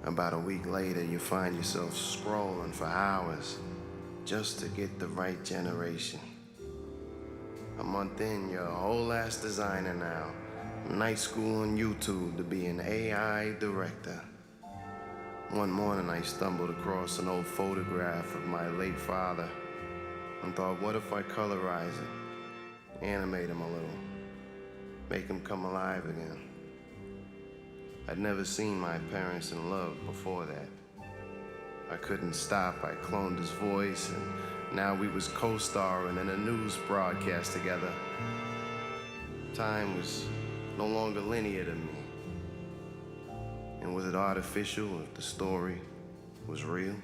About a week later, you find yourself scrolling for hours just to get the right generation. A month in, you're a whole ass designer now. Night school on YouTube to be an AI director. One morning I stumbled across an old photograph of my late father and thought, what if I colorize it, animate him a little, make him come alive again? I'd never seen my parents in love before that. I couldn't stop, I cloned his voice, and now we was co-starring in a news broadcast together. Time was no longer linear to me. And was it artificial if the story was real?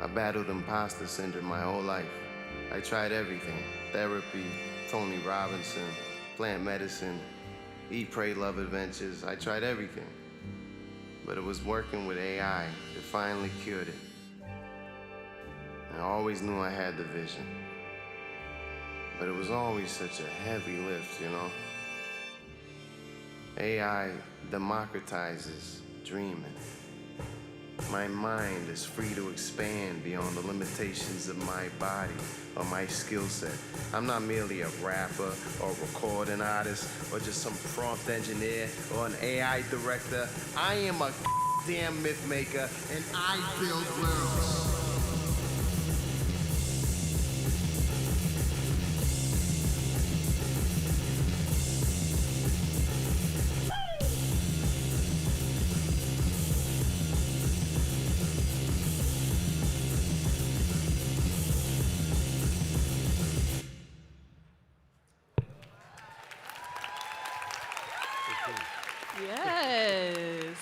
I battled imposter syndrome my whole life. I tried everything. Therapy, Tony Robinson, plant medicine, eat, pray, love adventures. I tried everything. But it was working with AI that finally cured it. And I always knew I had the vision. But it was always such a heavy lift, you know? AI democratizes dreaming. My mind is free to expand beyond the limitations of my body or my skill set. I'm not merely a rapper or recording artist or just some prompt engineer or an AI director. I am a damn myth maker, and I build worlds. Yes.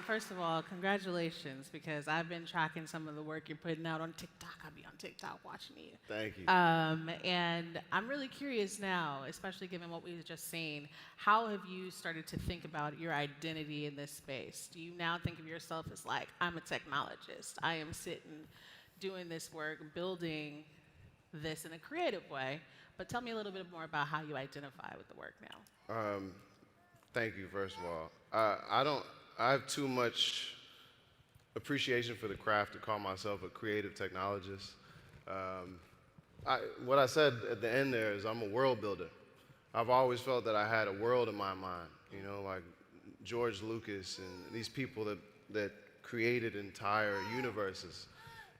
First of all, congratulations, because I've been tracking some of the work you're putting out on TikTok. I'll be on TikTok watching you. Thank you. And I'm really curious now, especially given what we've just seen, how have you started to think about your identity in this space? Do you now think of yourself as like, I'm a technologist, I am sitting doing this work, building this in a creative way, but tell me a little bit more about how you identify with the work now. Thank you, first of all. I have too much appreciation for the craft to call myself a creative technologist. What I said at the end there is I'm a world builder. I've always felt that I had a world in my mind, you know, like George Lucas and these people that created entire universes.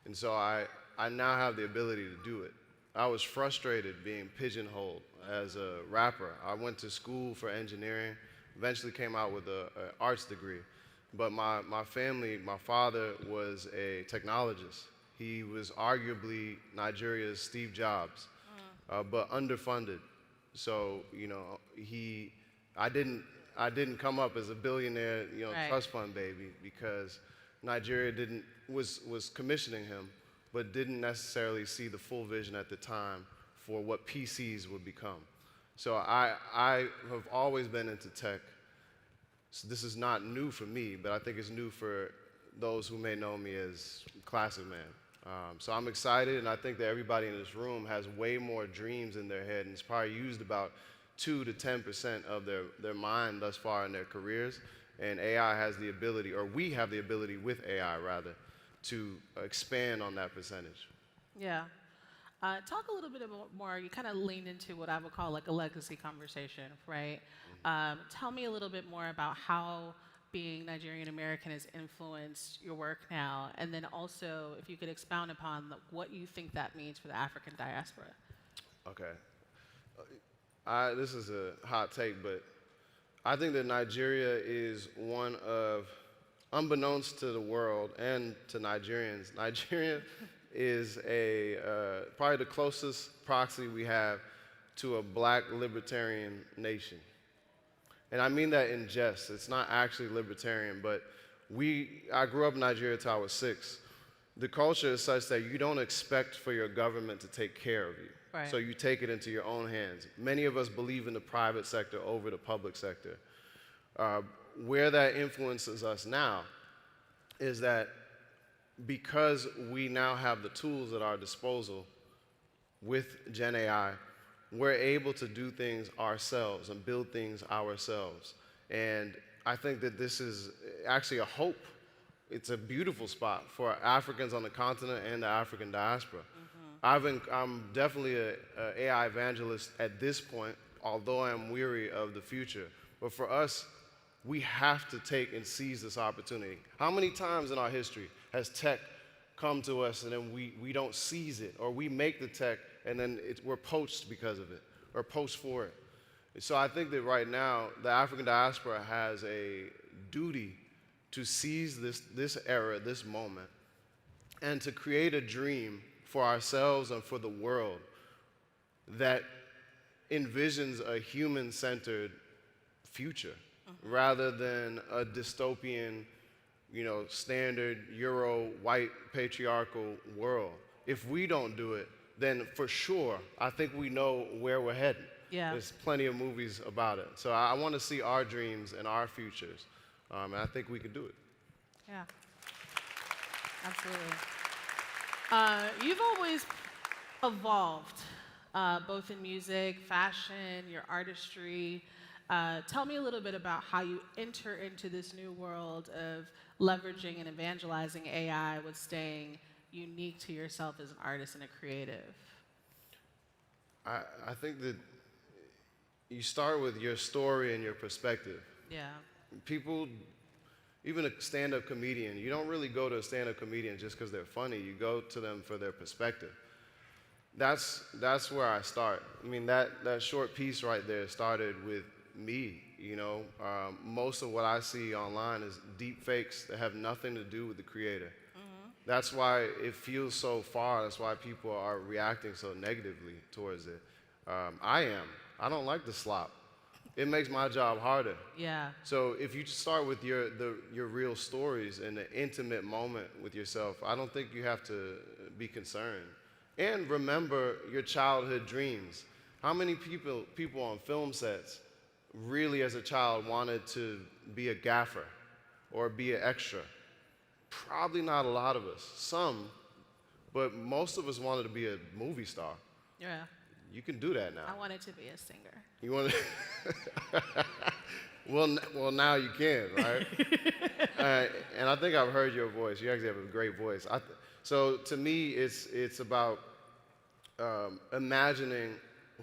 And so I now have the ability to do it. I was frustrated being pigeonholed as a rapper. I went to school for engineering, eventually came out with an arts degree. But my family, my father was a technologist. He was arguably Nigeria's Steve Jobs, but underfunded. So, you know, I didn't come up as a billionaire, you know, Right. trust fund baby, because Nigeria was commissioning him, but didn't necessarily see the full vision at the time for what PCs would become. So I have always been into tech. So this is not new for me, but I think it's new for those who may know me as Classic Man. So I'm excited, and I think that everybody in this room has way more dreams in their head, and it's probably used about 2 to 10% of their mind thus far in their careers. And AI has the ability, or we have the ability with AI rather, to expand on that percentage. Yeah. Talk a little bit more, you kind of leaned into what I would call like a legacy conversation, right? Tell me a little bit more about how being Nigerian American has influenced your work now, and then also if you could expound upon what you think that means for the African diaspora. Okay. This is a hot take, but I think that Nigeria is one of, unbeknownst to the world and to Nigerians, Nigeria is probably the closest proxy we have to a black libertarian nation. And I mean that in jest. It's not actually libertarian, but I grew up in Nigeria till I was 6. The culture is such that you don't expect for your government to take care of you. Right. So you take it into your own hands. Many of us believe in the private sector over the public sector. Where that influences us now is that because we now have the tools at our disposal with Gen AI, we're able to do things ourselves and build things ourselves. And I think that this is actually a hope. It's a beautiful spot for Africans on the continent and the African diaspora. I'm definitely an AI evangelist at this point, although I'm weary of the future. But for us, we have to take and seize this opportunity. How many times in our history has tech come to us and then we don't seize it, or we make the tech and then we're poached because of it, or poached for it? So I think that right now, the African diaspora has a duty to seize this era, this moment, and to create a dream for ourselves and for the world that envisions a human-centered future rather than a dystopian, standard Euro white patriarchal world. If we don't do it, then for sure, I think we know where we're heading. Yeah. There's plenty of movies about it. So I want to see our dreams and our futures, and I think we can do it. Yeah, absolutely. You've always evolved, both in music, fashion, your artistry. Tell me a little bit about how you enter into this new world of leveraging and evangelizing AI with staying unique to yourself as an artist and a creative. I think that you start with your story and your perspective. Yeah. People, even a stand-up comedian, you don't really go to a stand-up comedian just because they're funny. You go to them for their perspective. That's where I start. I mean, that short piece right there started with me. Most of what I see online is deep fakes that have nothing to do with the creator. That's why it feels so far. That's why people are reacting so negatively towards it. I don't like the slop. It makes my job harder. Yeah. So if you start with your real stories and the intimate moment with yourself, I don't think you have to be concerned. And remember your childhood dreams. How many people on film sets really as a child wanted to be a gaffer or be an extra? Probably not a lot of us. Some, but most of us wanted to be a movie star. Yeah. You can do that now. I wanted to be a singer. You want to? well, now you can, right? And I think I've heard your voice. You actually have a great voice. So to me, it's about imagining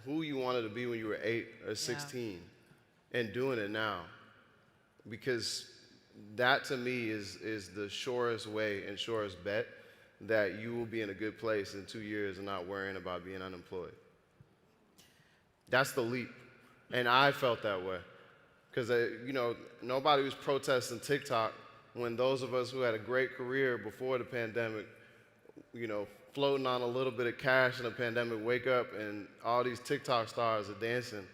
who you wanted to be when you were 8 or 16, and doing it now, because that to me is the surest way and surest bet that you will be in a good place in 2 years and not worrying about being unemployed. That's the leap. And I felt that way. Because, nobody was protesting TikTok when those of us who had a great career before the pandemic, floating on a little bit of cash in the pandemic, wake up and all these TikTok stars are dancing.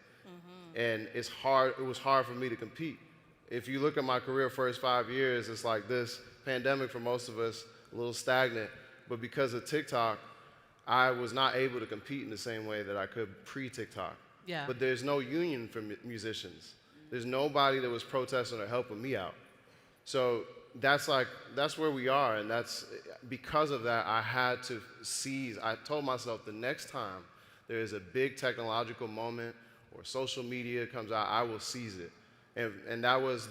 And it was hard for me to compete. If you look at my career first 5 years, it's like this pandemic for most of us, a little stagnant. But because of TikTok, I was not able to compete in the same way that I could pre-TikTok. Yeah. But there's no union for musicians. There's nobody that was protesting or helping me out. So that's where we are, and that's because of that I had to seize. I told myself the next time there is a big technological moment or social media comes out, I will seize it. And that was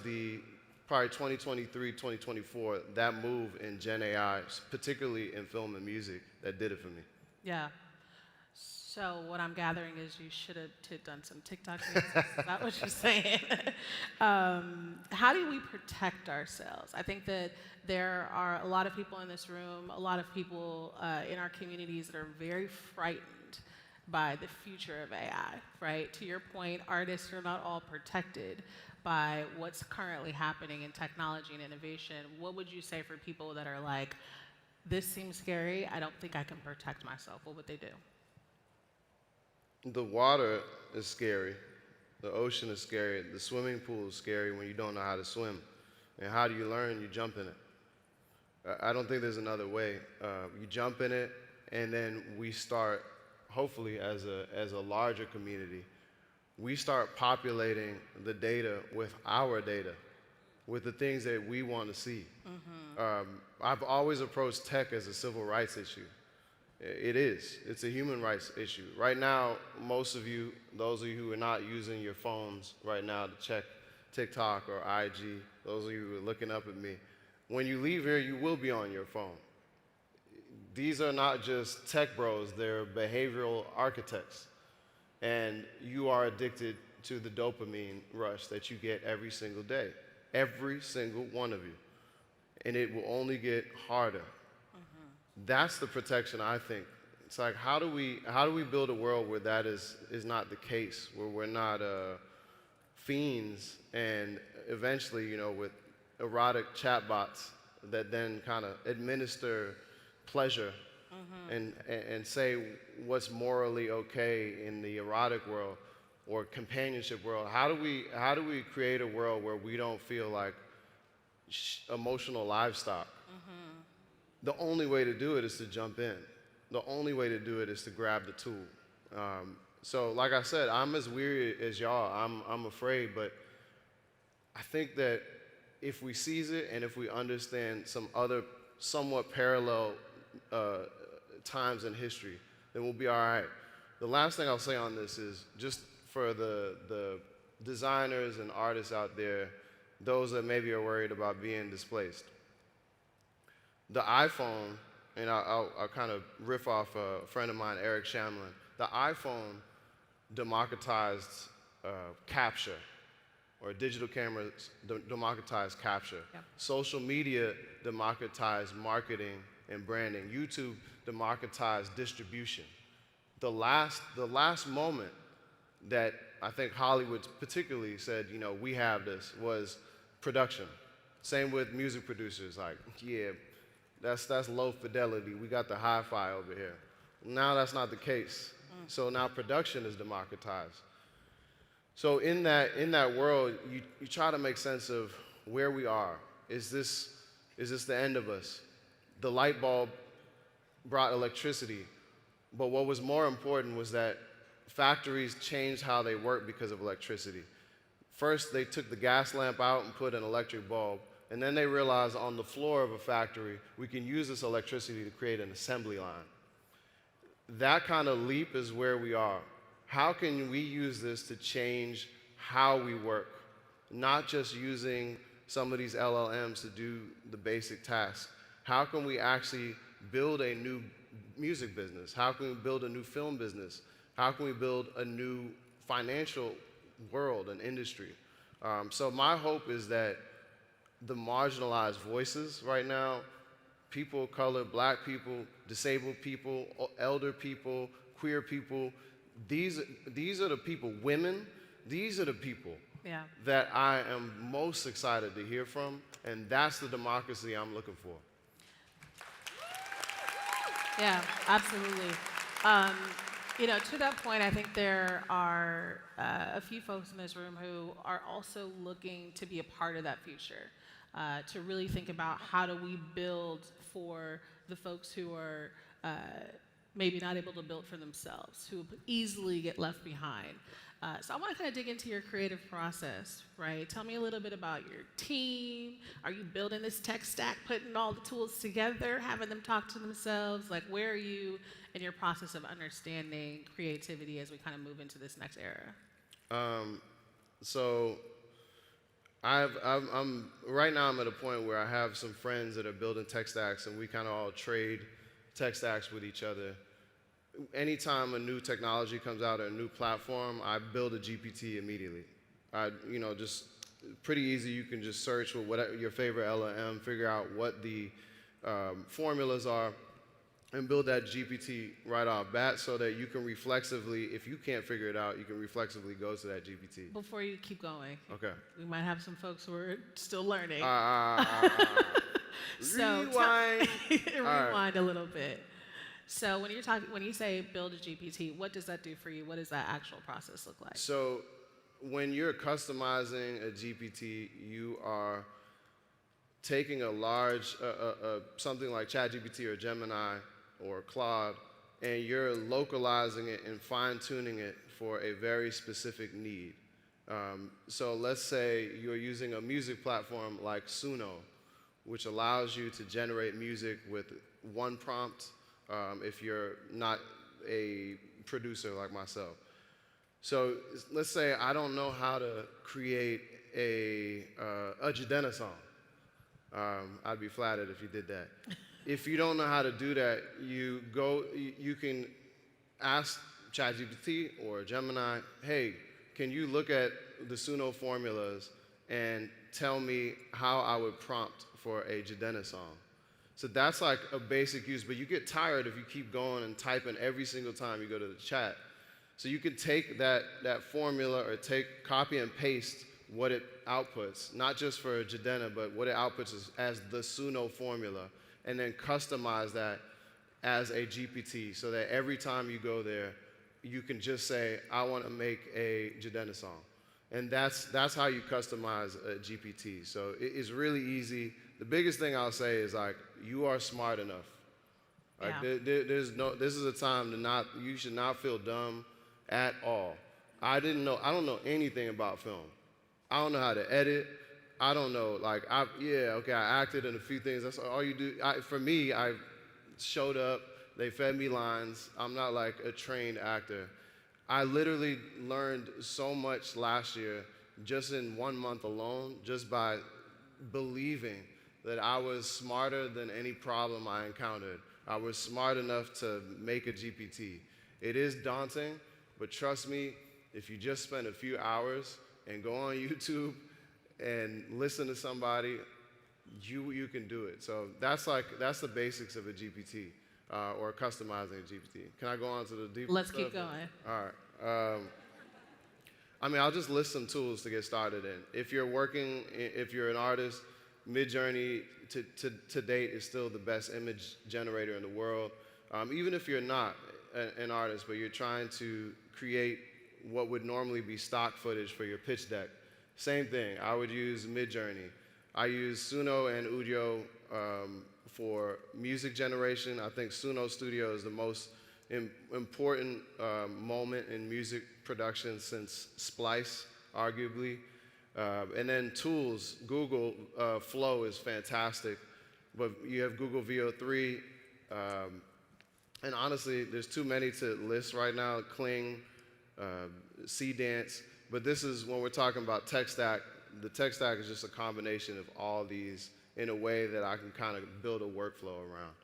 probably 2023, 2024, that move in Gen AI, particularly in film and music, that did it for me. Yeah. So what I'm gathering is you should have done some TikTok dances. Is that what you're saying? How do we protect ourselves? I think that there are a lot of people in this room, a lot of people in our communities that are very frightened by the future of AI, right? To your point, artists are not all protected by what's currently happening in technology and innovation. What would you say for people that are like, this seems scary, I don't think I can protect myself? What would they do? The water is scary. The ocean is scary. The swimming pool is scary when you don't know how to swim. And how do you learn? You jump in it. I don't think there's another way. You jump in it, and then we start, hopefully as a larger community, we start populating the data with our data, with the things that we want to see. I've always approached tech as a civil rights issue. It is. It's a human rights issue. Right now, most of you, those of you who are not using your phones right now to check TikTok or IG, those of you who are looking up at me, when you leave here, you will be on your phone. These are not just tech bros, they're behavioral architects. And you are addicted to the dopamine rush that you get every single day, every single one of you. And it will only get harder. That's the protection, I think. It's like, how do we build a world where that is not the case, where we're not fiends, and eventually, you know, with erotic chatbots that then kind of administer pleasure and say what's morally okay in the erotic world or companionship world. How do we create a world where we don't feel like emotional livestock? The only way to do it is to jump in. The only way to do it is to grab the tool. So like I said, I'm as weary as y'all. I'm afraid, but I think that if we seize it and if we understand some other somewhat parallel times in history, then we'll be all right. The last thing I'll say on this is just for the designers and artists out there, those that maybe are worried about being displaced. The iPhone, and I'll kind of riff off a friend of mine, Eric Shamlin. The iPhone democratized capture, or digital cameras democratized capture. Yep. Social media democratized marketing and branding. YouTube democratized distribution. The last moment that I think Hollywood particularly said, you know, we have this, was production. Same with music producers, like, yeah, that's low fidelity. We got the hi-fi over here. Now that's not the case. So now production is democratized. So in that world, you try to make sense of where we are. Is this the end of us? The light bulb brought electricity, but what was more important was that factories changed how they work because of electricity. First, they took the gas lamp out and put an electric bulb, and then they realized on the floor of a factory, we can use this electricity to create an assembly line. That kind of leap is where we are. How can we use this to change how we work? Not just using some of these LLMs to do the basic tasks. How can we actually build a new music business? How can we build a new film business? How can we build a new financial world and industry? So my hope is that the marginalized voices right now, people of color, black people, disabled people, elder people, queer people, these are the people, women, these are the people that I am most excited to hear from, and that's the democracy I'm looking for. Yeah, absolutely. You know, to that point, I think there are a few folks in this room who are also looking to be a part of that future, to really think about how do we build for the folks who are maybe not able to build for themselves, who easily get left behind. So I want to kind of dig into your creative process, right? Tell me a little bit about your team. Are you building this tech stack, putting all the tools together, having them talk to themselves? Like, where are you in your process of understanding creativity as we kind of move into this next era? So I'm right now I'm at a point where I have some friends that are building tech stacks, and we kind of all trade tech stacks with each other. Anytime a new technology comes out or a new platform, I build a GPT immediately. Just pretty easy. You can just search with whatever your favorite LLM, figure out what the formulas are, and build that GPT right off bat so that you can reflexively, if you can't figure it out, you can reflexively go to that GPT. Before you keep going, okay, we might have some folks who are still learning. So rewind. Rewind a little bit. So when you say build a GPT, what does that do for you? What does that actual process look like? So when you're customizing a GPT, you are taking a large, something like ChatGPT or Gemini or Claude, and you're localizing it and fine-tuning it for a very specific need. So let's say you're using a music platform like Suno, which allows you to generate music with one prompt, if you're not a producer like myself. So let's say I don't know how to create a Jadena song. I'd be flattered if you did that. If you don't know how to do that, you can ask ChatGPT or Gemini, hey, can you look at the Suno formulas and tell me how I would prompt for a Jadena song? So that's like a basic use, but you get tired if you keep going and typing every single time you go to the chat. So you can take that formula or copy and paste what it outputs, not just for Jadena, but what it outputs as the Suno formula, and then customize that as a GPT so that every time you go there, you can just say, I want to make a Jadena song. And that's how you customize a GPT. So it's really easy. The biggest thing I'll say is like, you are smart enough. Like this is a time you should not feel dumb at all. I don't know anything about film. I don't know how to edit. I don't know, I acted in a few things. That's all you do. For me, I showed up, they fed me lines. I'm not like a trained actor. I literally learned so much last year just in 1 month alone, just by believing that I was smarter than any problem I encountered. I was smart enough to make a GPT. It is daunting, but trust me, if you just spend a few hours and go on YouTube and listen to somebody, you can do it. So that's the basics of a GPT or customizing a GPT. Can I go on to the deeper Let's stuff? keep going. All right. I'll just list some tools to get started in. If you're an artist, Midjourney to date is still the best image generator in the world. Even if you're not an artist, but you're trying to create what would normally be stock footage for your pitch deck, same thing. I would use Midjourney. I use Suno and Udio for music generation. I think Suno Studio is the most important moment in music production since Splice, arguably. And then tools, Google Flow is fantastic, but you have Google VO3, and honestly, there's too many to list right now, Kling, C-Dance, but this is when we're talking about tech stack. The tech stack is just a combination of all these in a way that I can kind of build a workflow around.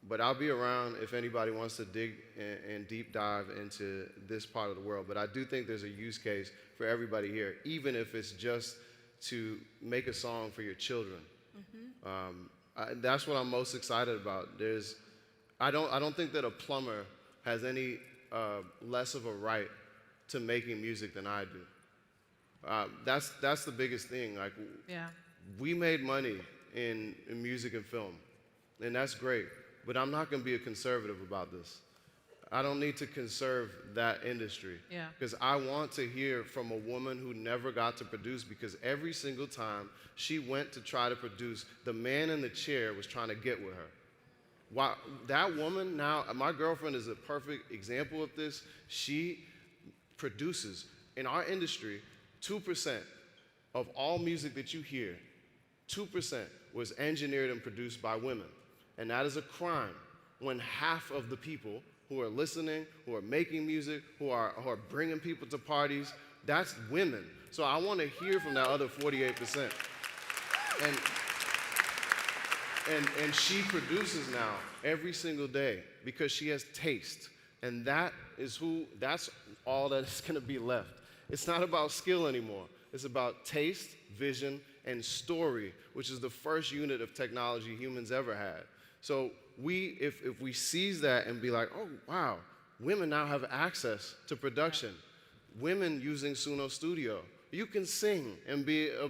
But I'll be around if anybody wants to dig and deep dive into this part of the world. But I do think there's a use case for everybody here, even if it's just to make a song for your children. Mm-hmm. That's what I'm most excited about. I don't think that a plumber has any less of a right to making music than I do. That's the biggest thing. We made money in music and film, and that's great. But I'm not going to be a conservative about this. I don't need to conserve that industry. Because I want to hear from a woman who never got to produce, because every single time she went to try to produce, the man in the chair was trying to get with her. That woman now, my girlfriend is a perfect example of this. She produces, in our industry, 2% of all music that you hear, 2% was engineered and produced by women. And that is a crime when half of the people who are listening, who are making music, who are bringing people to parties, that's women. So I want to hear from that other 48%. And she produces now every single day because she has taste. And that's all that's going to be left. It's not about skill anymore. It's about taste, vision, and story, which is the first unit of technology humans ever had. So if we seize that and be like, oh, wow, women now have access to production. Women using Suno Studio. You can sing and be a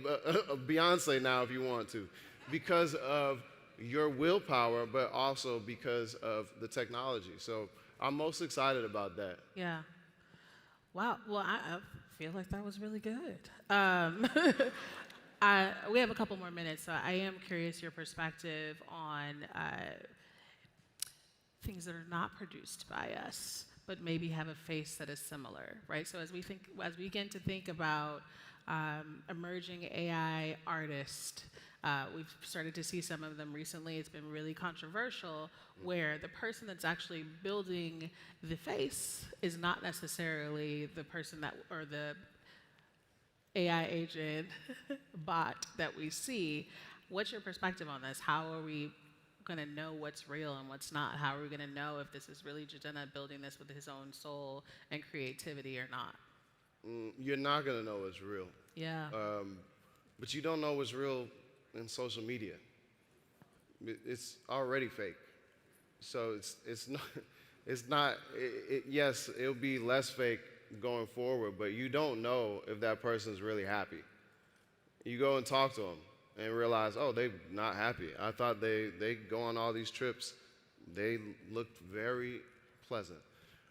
Beyonce now if you want to, because of your willpower, but also because of the technology. So I'm most excited about that. Yeah. Wow. Well, I feel like that was really good. We have a couple more minutes, so I am curious your perspective on things that are not produced by us, but maybe have a face that is similar, right? So as we begin to think about emerging AI artists, we've started to see some of them recently. It's been really controversial, where the person that's actually building the face is not necessarily the person or the AI agent bot that we see. What's your perspective on this? How are we going to know what's real and what's not? How are we going to know if this is really Jadena building this with his own soul and creativity or not? You're not going to know what's real. Yeah. But you don't know what's real in social media. It's already fake. So it's not, yes, it'll be less fake going forward, but you don't know if that person's really happy. You go and talk to them and realize, oh, they're not happy. I thought they go on all these trips. They looked very pleasant.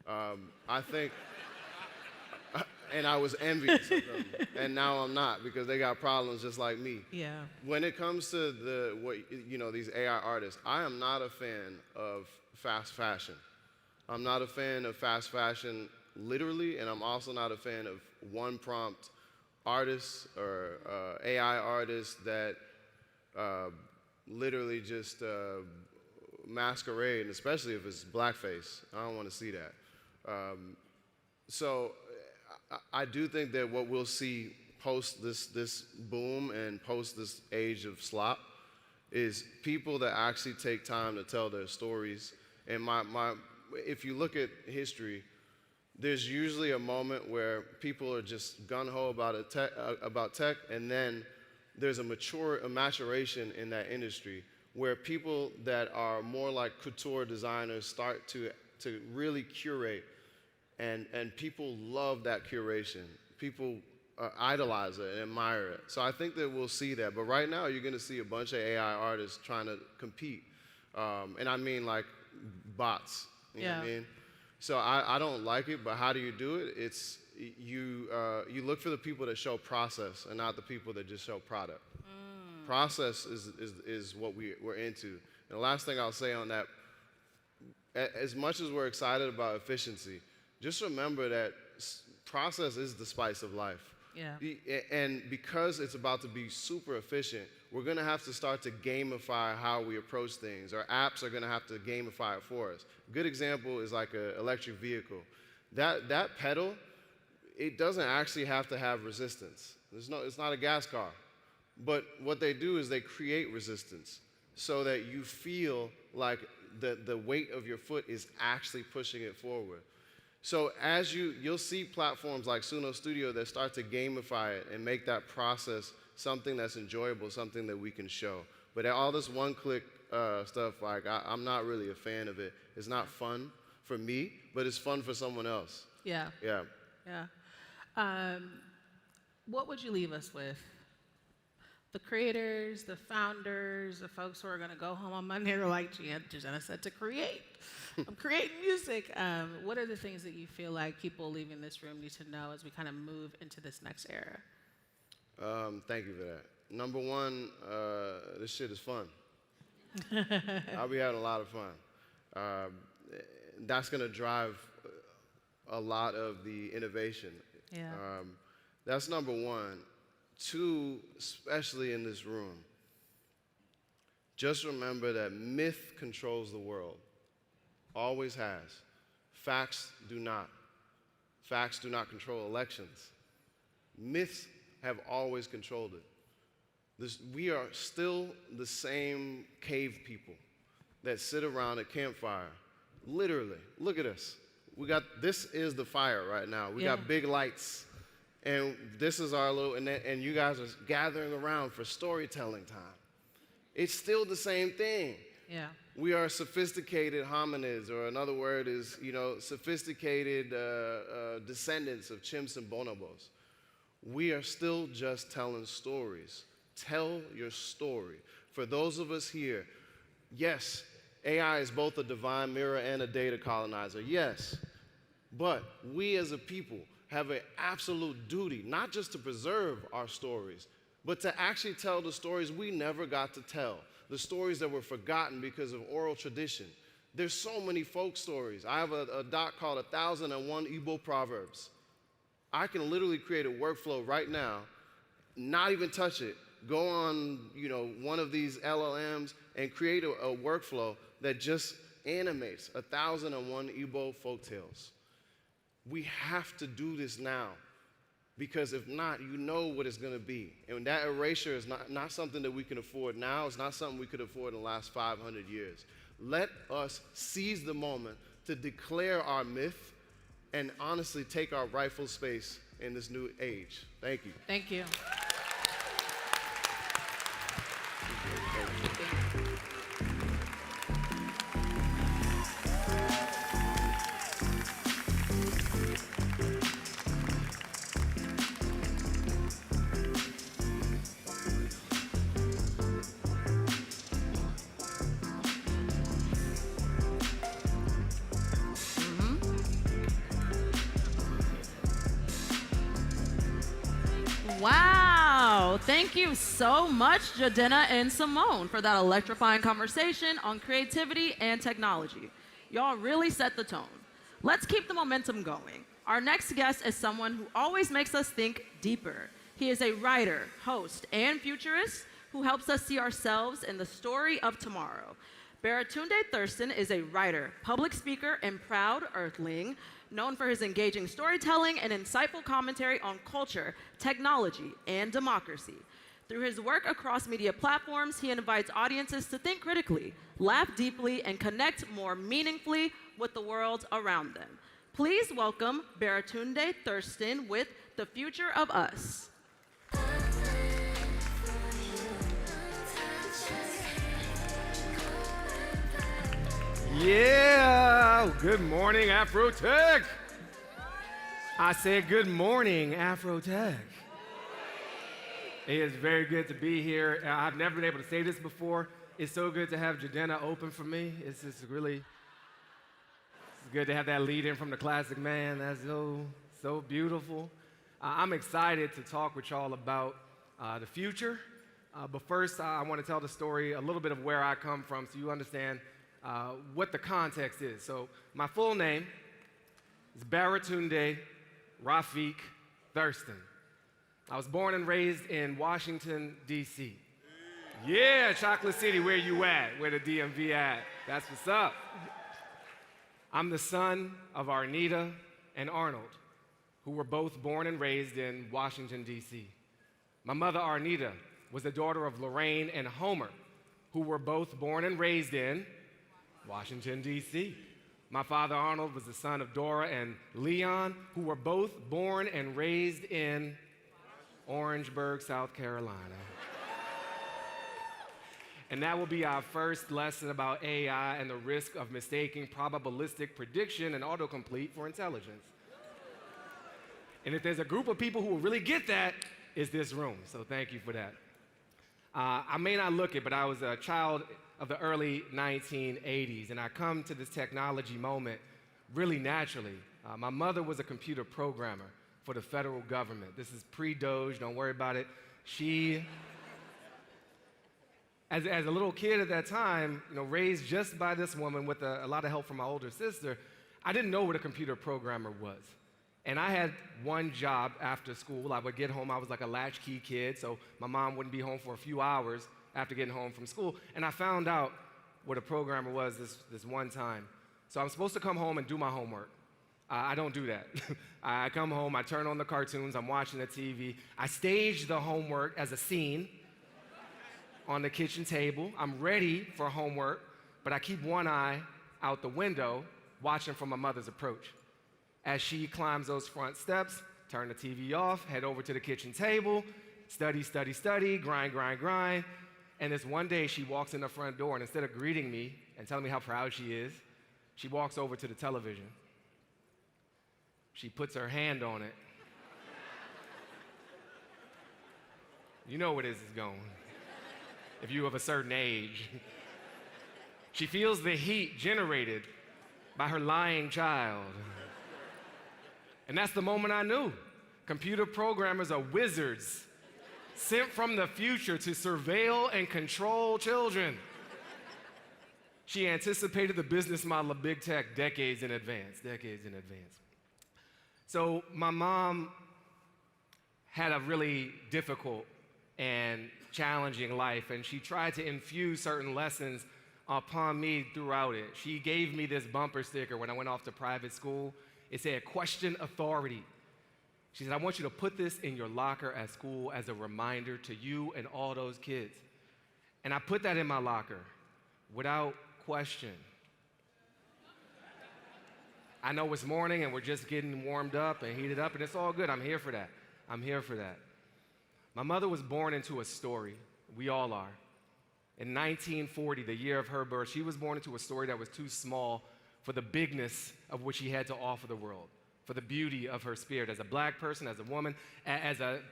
I think, and I was envious of them, and now I'm not because they got problems just like me. Yeah. When it comes to these AI artists, I am not a fan of fast fashion. I'm not a fan of fast fashion literally, and I'm also not a fan of one prompt artists or AI artists that literally just masquerade, especially if it's blackface. I don't want to see that. So I do think that what we'll see post this boom and post this age of slop is people that actually take time to tell their stories. And if you look at history, there's usually a moment where people are just gung-ho about tech, and then there's a maturation in that industry where people that are more like couture designers start to really curate, and people love that curation. People idolize it and admire it. So I think that we'll see that. But right now, you're going to see a bunch of AI artists trying to compete. And I mean like bots. You know what I mean? So I don't like it, but how do you do it? It's you look for the people that show process and not the people that just show product. Process is what we're into. And the last thing I'll say on that, as much as we're excited about efficiency, just remember that process is the spice of life. Yeah. And because it's about to be super efficient, we're going to have to start to gamify how we approach things. Our apps are going to have to gamify it for us. A good example is like an electric vehicle. That pedal, it doesn't actually have to have resistance. It's not a gas car. But what they do is they create resistance so that you feel like the weight of your foot is actually pushing it forward. So as you'll see platforms like Suno Studio that start to gamify it and make that process something that's enjoyable, something that we can show. But all this one-click stuff, like I'm not really a fan of it. It's not fun for me, but it's fun for someone else. Yeah. Yeah. Yeah. What would you leave us with? The creators, the founders, the folks who are going to go home on Monday, they're like, Jadena said to create. I'm creating music. What are the things that you feel like people leaving this room need to know as we kind of move into this next era? Thank you for that. Number one, this shit is fun. I'll be having a lot of fun. That's going to drive a lot of the innovation. Yeah. That's number one. Two, especially in this room, just remember that myth controls the world. Always has. Facts do not. Facts do not control elections. Myths have always controlled it. We are still the same cave people that sit around a campfire. Literally, look at us. This is the fire right now. We got big lights. And this is our little, and you guys are gathering around for storytelling time. It's still the same thing. Yeah. We are sophisticated hominids, or another word is, sophisticated descendants of chimps and bonobos. We are still just telling stories. Tell your story. For those of us here, yes, AI is both a divine mirror and a data colonizer, yes. But we as a people have an absolute duty, not just to preserve our stories, but to actually tell the stories we never got to tell, the stories that were forgotten because of oral tradition. There's so many folk stories. I have a doc called 1001 Igbo Proverbs. I can literally create a workflow right now, not even touch it, go on one of these LLMs and create a workflow that just animates 1001 Igbo folktales. We have to do this now Because if not, you know what it's going to be. And that erasure is not something that we can afford now. It's not something we could afford in the last 500 years. Let us seize the moment to declare our myth and honestly take our rightful space in this new age. Thank you. Thank you. Wow, thank you so much, Jadena and Simone, for that electrifying conversation on creativity and technology. Y'all really set the tone. Let's keep the momentum going. Our next guest is someone who always makes us think deeper. He is a writer, host, and futurist who helps us see ourselves in the story of tomorrow. Baratunde Thurston is a writer, public speaker, and proud earthling, known for his engaging storytelling and insightful commentary on culture, technology, and democracy. Through his work across media platforms, he invites audiences to think critically, laugh deeply, and connect more meaningfully with the world around them. Please welcome Baratunde Thurston with The Future of Us. Yeah, good morning, AfroTech. I said good morning, AfroTech. It is very good to be here. I've never been able to say this before. It's so good to have Jadena open for me. It's just really good to have that lead in from the classic man. That's so beautiful. I'm excited to talk with y'all about the future. But first, I want to tell the story, a little bit of where I come from so you understand what the context is. So my full name is Baratunde Rafiq Thurston. I was born and raised in Washington, D.C. Yeah, Chocolate City, where you at? Where the DMV at? That's what's up. I'm the son of Arnita and Arnold, who were both born and raised in Washington, D.C. My mother, Arnita, was the daughter of Lorraine and Homer, who were both born and raised in Washington, D.C. My father, Arnold, was the son of Dora and Leon, who were both born and raised in Orangeburg, South Carolina. And that will be our first lesson about AI and the risk of mistaking probabilistic prediction and autocomplete for intelligence. And if there's a group of people who will really get that, it's this room. So thank you for that. I may not look it, but I was a child of the early 1980s, and I come to this technology moment really naturally. My mother was a computer programmer for the federal government. This is pre-Doge, don't worry about it. She, as a little kid at that time, raised just by this woman with a lot of help from my older sister, I didn't know what a computer programmer was. And I had one job after school. I would get home, I was like a latchkey kid, so my mom wouldn't be home for a few hours after getting home from school. And I found out what a programmer was this one time. So I'm supposed to come home and do my homework. I don't do that. I come home, I turn on the cartoons, I'm watching the TV. I stage the homework as a scene on the kitchen table. I'm ready for homework, but I keep one eye out the window watching from my mother's approach. As she climbs those front steps, turn the TV off, head over to the kitchen table, study, grind. And this one day she walks in the front door, and instead of greeting me and telling me how proud she is, she walks over to the television. She puts her hand on it. You know where this is going, if you of a certain age. She feels the heat generated by her lying child. And that's the moment I knew. Computer programmers are wizards sent from the future to surveil and control children. She anticipated the business model of big tech decades in advance. So my mom had a really difficult and challenging life, and she tried to infuse certain lessons upon me throughout it. She gave me this bumper sticker when I went off to private school. It said, "Question authority." She said, I want you to put this in your locker at school as a reminder to you and all those kids. And I put that in my locker without question. I know it's morning and we're just getting warmed up and heated up, and it's all good. I'm here for that. I'm here for that. My mother was born into a story. We all are. In 1940, the year of her birth, she was born into a story that was too small for the bigness of what she had to offer the world, for the beauty of her spirit. As a black person, as a woman,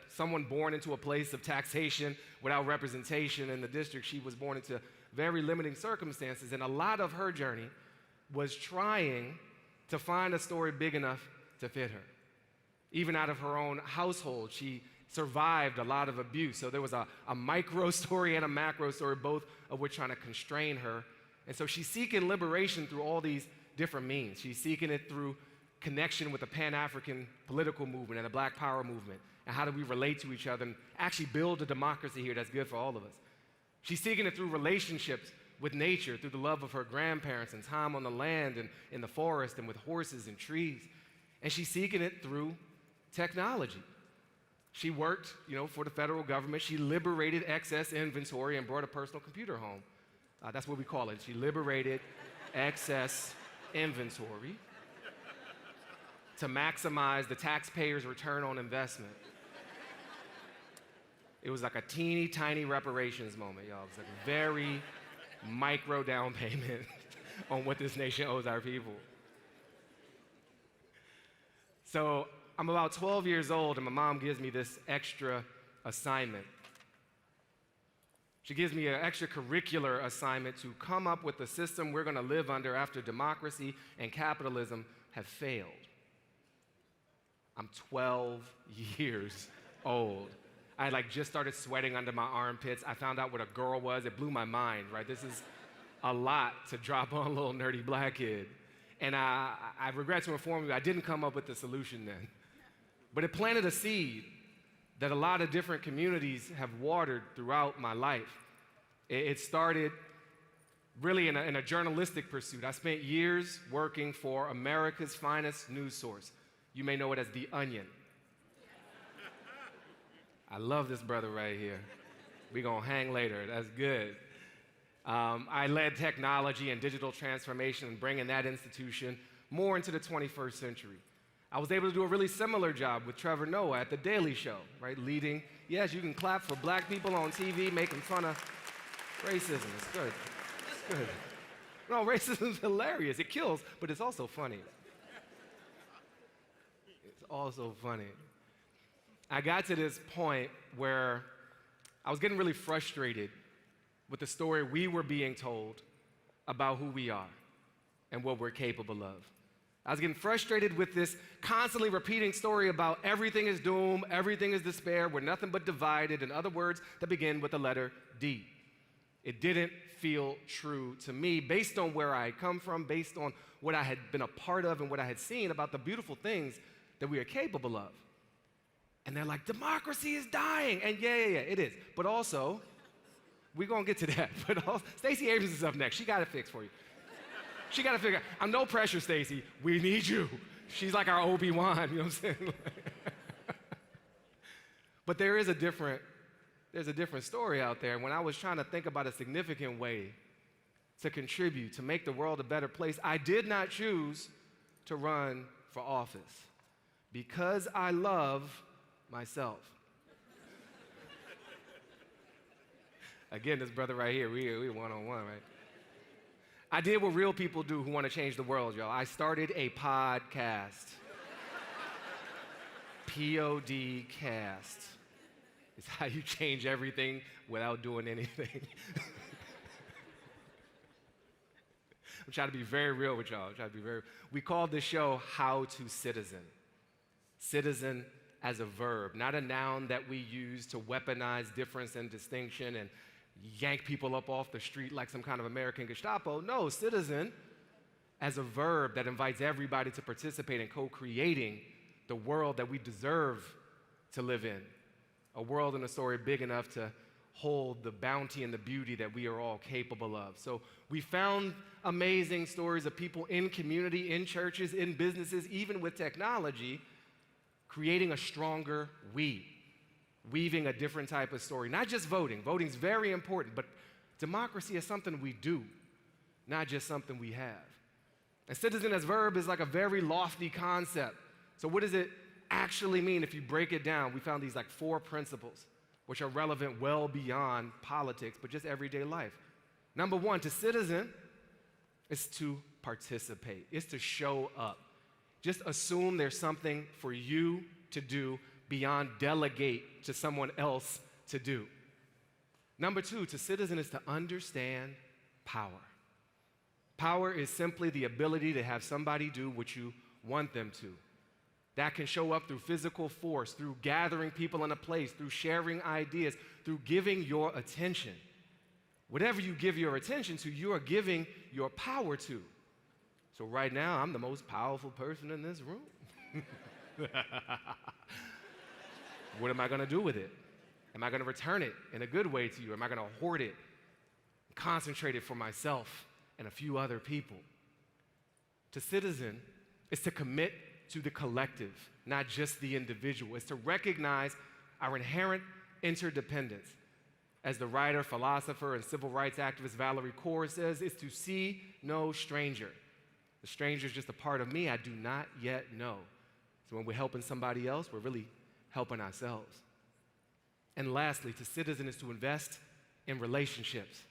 someone born into a place of taxation without representation in the district, she was born into very limiting circumstances. And a lot of her journey was trying to find a story big enough to fit her. Even out of her own household, she survived a lot of abuse. So there was a micro story and a macro story, both of which trying to constrain her. And so she's seeking liberation through all these different means. She's seeking it through connection with the Pan-African political movement and the Black Power movement, and how do we relate to each other and actually build a democracy here that's good for all of us. She's seeking it through relationships with nature, through the love of her grandparents and time on the land and in the forest and with horses and trees. And she's seeking it through technology. She worked, for the federal government. She liberated excess inventory and brought a personal computer home. That's what we call it. She liberated excess inventory to maximize the taxpayer's return on investment. It was like a teeny tiny reparations moment, y'all. It was like a very micro down payment on what this nation owes our people. So I'm about 12 years old, and my mom gives me this extra assignment. She gives me an extracurricular assignment to come up with the system we're going to live under after democracy and capitalism have failed. I'm 12 years old. I just started sweating under my armpits. I found out what a girl was. It blew my mind, right? This is a lot to drop on a little nerdy black kid. And I regret to inform you, I didn't come up with the solution then. But it planted a seed that a lot of different communities have watered throughout my life. It started really in a journalistic pursuit. I spent years working for America's finest news source. You may know it as The Onion. I love this brother right here. We're gonna hang later, that's good. I led technology and digital transformation and bringing that institution more into the 21st century. I was able to do a really similar job with Trevor Noah at The Daily Show, right? Leading, yes, you can clap for black people on TV, making fun of racism. It's good. It's good. No, racism is hilarious. It kills, but it's also funny. It's also funny. I got to this point where I was getting really frustrated with the story we were being told about who we are and what we're capable of. I was getting frustrated with this constantly repeating story about everything is doom, everything is despair, we're nothing but divided, in other words, that begin with the letter D. It didn't feel true to me based on where I had come from, based on what I had been a part of and what I had seen about the beautiful things that we are capable of. And they're like, democracy is dying. And yeah, it is. But also, we're going to get to that. But also, Stacey Abrams is up next. She got it fixed for you. She got to figure out, I'm no pressure, Stacey. We need you. She's like our Obi-Wan, you know what I'm saying? But there's a different story out there. When I was trying to think about a significant way to contribute, to make the world a better place, I did not choose to run for office because I love myself. Again, this brother right here, we one-on-one, right? I did what real people do who want to change the world, y'all. I started a podcast. Podcast. It's how you change everything without doing anything. I'm trying to be very real with y'all. We called this show How to Citizen. Citizen as a verb, not a noun that we use to weaponize difference and distinction and yank people up off the street like some kind of American Gestapo. No, citizen as a verb that invites everybody to participate in co-creating the world that we deserve to live in. A world and a story big enough to hold the bounty and the beauty that we are all capable of. So we found amazing stories of people in community, in churches, in businesses, even with technology, creating a stronger we, weaving a different type of story. Not just voting. Voting's very important, but democracy is something we do, not just something we have. And citizen as verb is like a very lofty concept. So what does it actually mean if you break it down? We found these like 4 principles, which are relevant well beyond politics, but just everyday life. Number 1, to citizen is to participate. It's to show up. Just assume there's something for you to do beyond delegate to someone else to do. Number 2, to citizen is to understand power. Power is simply the ability to have somebody do what you want them to. That can show up through physical force, through gathering people in a place, through sharing ideas, through giving your attention. Whatever you give your attention to, you are giving your power to. So right now, I'm the most powerful person in this room. What am I going to do with it? Am I going to return it in a good way to you? Am I going to hoard it, concentrate it for myself and a few other people? To citizen is to commit to the collective, not just the individual. It's to recognize our inherent interdependence. As the writer, philosopher, and civil rights activist Valerie Kaur says, it's to see no stranger. The stranger is just a part of me I do not yet know. So when we're helping somebody else, we're really helping ourselves. And lastly, to citizen is to invest in relationships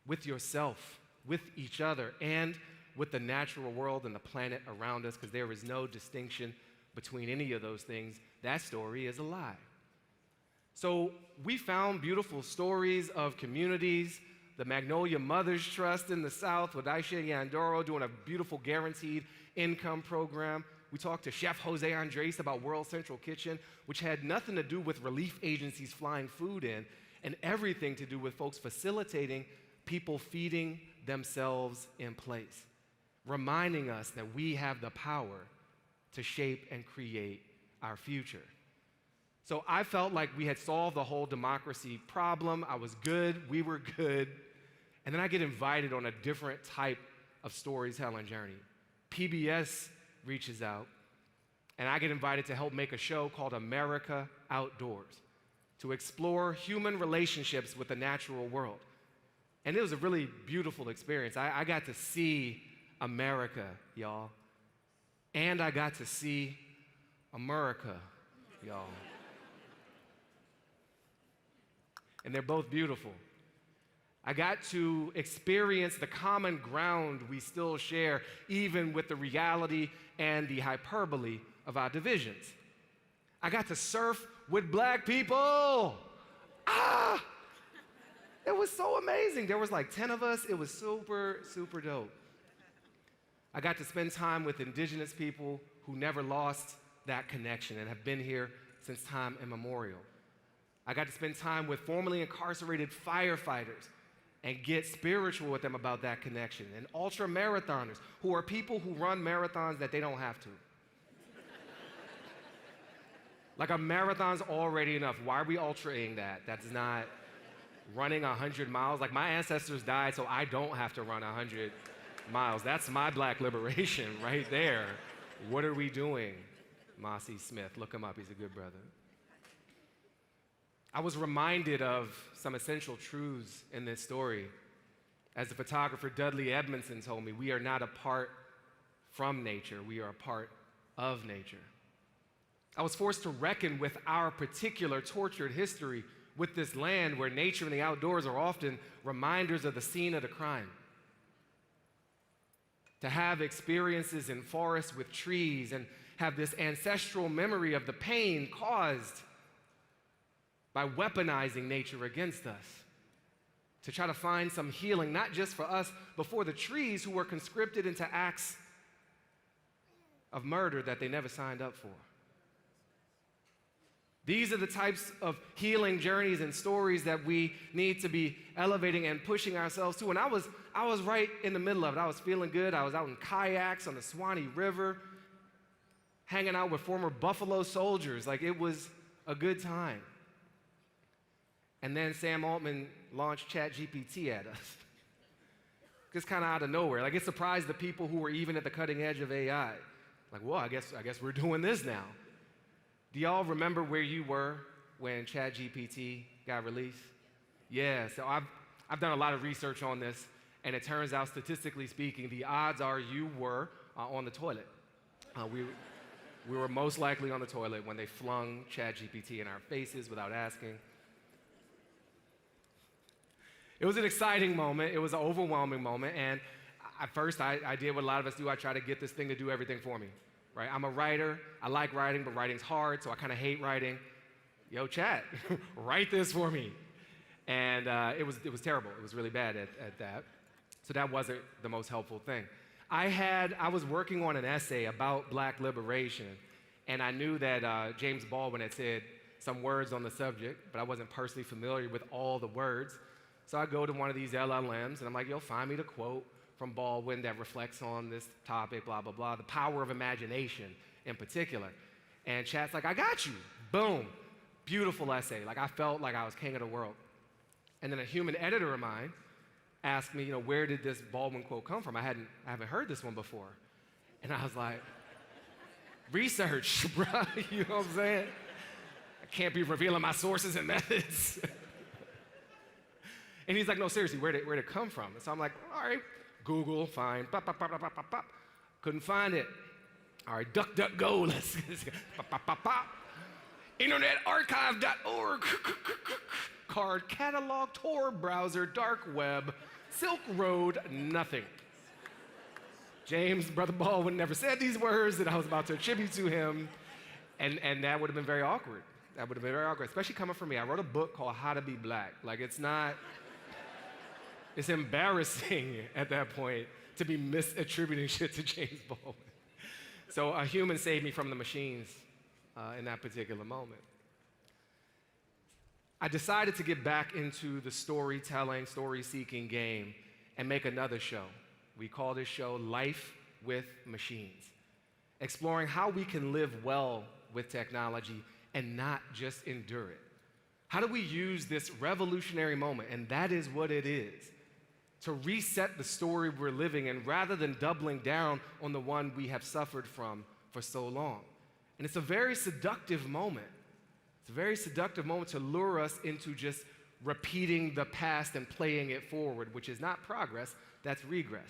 with yourself, with each other, and with the natural world and the planet around us, because there is no distinction between any of those things. That story is a lie. So we found beautiful stories of communities, the Magnolia Mothers Trust in the South with Aisha Yandoro doing a beautiful guaranteed income program. We talked to Chef Jose Andres about World Central Kitchen, which had nothing to do with relief agencies flying food in and everything to do with folks facilitating people feeding themselves in place, reminding us that we have the power to shape and create our future. So I felt like we had solved the whole democracy problem. I was good, we were good. And then I get invited on a different type of storytelling journey. PBS reaches out, and I get invited to help make a show called America Outdoors to explore human relationships with the natural world. And it was a really beautiful experience. I got to see America, y'all. And I got to see America, y'all. And they're both beautiful. I got to experience the common ground we still share, even with the reality and the hyperbole of our divisions. I got to surf with black people. It was so amazing. There was like 10 of us. It was super, super dope. I got to spend time with indigenous people who never lost that connection and have been here since time immemorial. I got to spend time with formerly incarcerated firefighters and get spiritual with them about that connection, and ultra marathoners who are people who run marathons that they don't have to. Like a marathon's already enough. Why are we ultraing that? That's not running 100 miles. Like my ancestors died so I don't have to run 100 miles. That's my black liberation right there. What are we doing? Mossy Smith, look him up, he's a good brother. I was reminded of some essential truths in this story. As the photographer Dudley Edmondson told me, we are not apart from nature, we are a part of nature. I was forced to reckon with our particular tortured history with this land where nature and the outdoors are often reminders of the scene of the crime. To have experiences in forests with trees and have this ancestral memory of the pain caused by weaponizing nature against us. To try to find some healing, not just for us, but for the trees who were conscripted into acts of murder that they never signed up for. These are the types of healing journeys and stories that we need to be elevating and pushing ourselves to. And I was right in the middle of it. I was feeling good. I was out in kayaks on the Swanee River, hanging out with former Buffalo soldiers. Like, it was a good time. And then Sam Altman launched ChatGPT at us. Just kind of out of nowhere. Like, it surprised the people who were even at the cutting edge of AI. Like, well, I guess we're doing this now. Do y'all remember where you were when ChatGPT got released? Yeah, so I've done a lot of research on this, and it turns out, statistically speaking, the odds are you were on the toilet. We were most likely on the toilet when they flung ChatGPT in our faces without asking. It was an exciting moment. It was an overwhelming moment, and at first I did what a lot of us do. I try to get this thing to do everything for me, right? I'm a writer. I like writing, but writing's hard, so I kind of hate writing. Yo, chat, write this for me. And it was terrible. It was really bad at that. So that wasn't the most helpful thing. I was working on an essay about black liberation, and I knew that James Baldwin had said some words on the subject, but I wasn't personally familiar with all the words. So I go to one of these LLMs, and I'm like, yo, find me the quote from Baldwin that reflects on this topic, blah, blah, blah, the power of imagination in particular. And chat's like, I got you. Boom. Beautiful essay. Like, I felt like I was king of the world. And then a human editor of mine asked me, where did this Baldwin quote come from? I haven't heard this one before. And I was like, research, bro. You know what I'm saying? I can't be revealing my sources and methods. And he's like, no, seriously, where'd it come from? And so I'm like, all right, Google, fine. Pop, pop, pop, pop, pop, pop. Couldn't find it. All right, DuckDuckGo, let's pop, pop, pop, pop. InternetArchive.org. Card catalog, Tor browser, dark web, Silk Road, nothing. James, Brother Baldwin, never said these words that I was about to attribute to him, and that would have been very awkward. That would have been very awkward, especially coming from me. I wrote a book called How to Be Black. Like, it's embarrassing at that point to be misattributing shit to James Baldwin. So a human saved me from the machines in that particular moment. I decided to get back into the storytelling, story-seeking game and make another show. We call this show Life with Machines, exploring how we can live well with technology and not just endure it. How do we use this revolutionary moment, and that is what it is, to reset the story we're living in rather than doubling down on the one we have suffered from for so long? And it's a very seductive moment. It's a very seductive moment to lure us into just repeating the past and playing it forward, which is not progress, that's regress.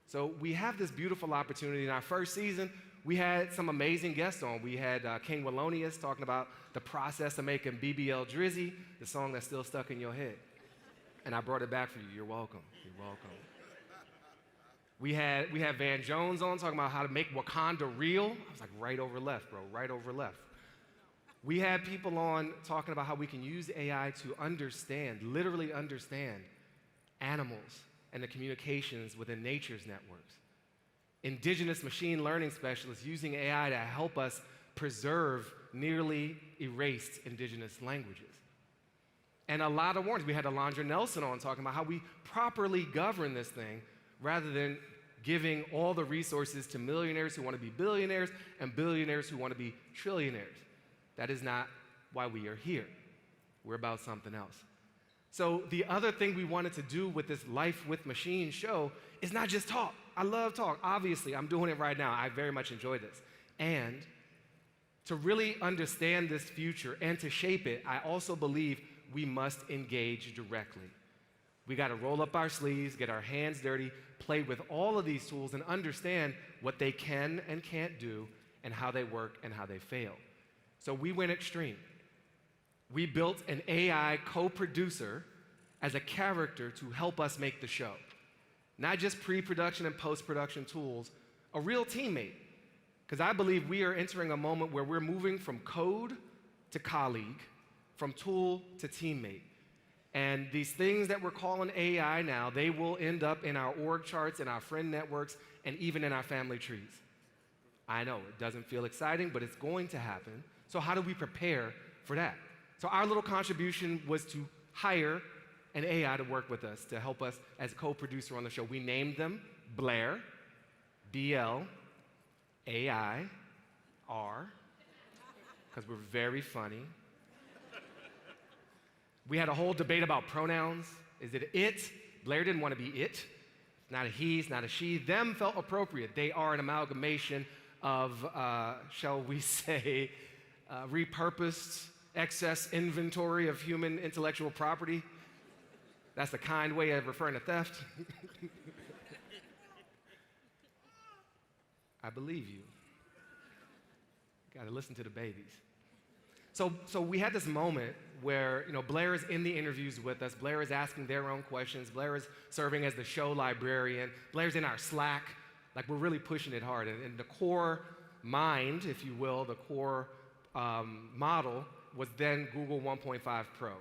So we have this beautiful opportunity. In our first season, we had some amazing guests on. We had King Wallonius talking about the process of making BBL Drizzy, the song that's still stuck in your head. And I brought it back for you. You're welcome. You're welcome. We had Van Jones on talking about how to make Wakanda real. I was like, right over left, bro, right over left. We had people on talking about how we can use AI to understand, literally understand, animals and the communications within nature's networks. Indigenous machine learning specialists using AI to help us preserve nearly erased indigenous languages. And a lot of warnings. We had Alondra Nelson on talking about how we properly govern this thing rather than giving all the resources to millionaires who want to be billionaires and billionaires who want to be trillionaires. That is not why we are here. We're about something else. So the other thing we wanted to do with this Life with Machines show is not just talk. I love talk. Obviously, I'm doing it right now. I very much enjoy this. And to really understand this future and to shape it, I also believe we must engage directly. We got to roll up our sleeves, get our hands dirty, play with all of these tools, and understand what they can and can't do and how they work and how they fail. So we went extreme. We built an AI co-producer as a character to help us make the show. Not just pre-production and post-production tools, a real teammate. Because I believe we are entering a moment where we're moving from code to colleague, from tool to teammate. And these things that we're calling AI now, they will end up in our org charts, in our friend networks, and even in our family trees. I know, it doesn't feel exciting, but it's going to happen. So how do we prepare for that? So our little contribution was to hire an AI to work with us, to help us as a co-producer on the show. We named them Blair, B-L, A-I-R, because we're very funny. We had a whole debate about pronouns. Is it it? Blair didn't want to be it. It's not a he, it's not a she. Them felt appropriate. They are an amalgamation of, shall we say, repurposed excess inventory of human intellectual property. That's the kind way of referring to theft. I believe you. Got to listen to the babies. So we had this moment where, Blair is in the interviews with us. Blair is asking their own questions. Blair is serving as the show librarian. Blair's in our Slack. Like, we're really pushing it hard. And the core mind, if you will, the core model was then Google 1.5 Pro.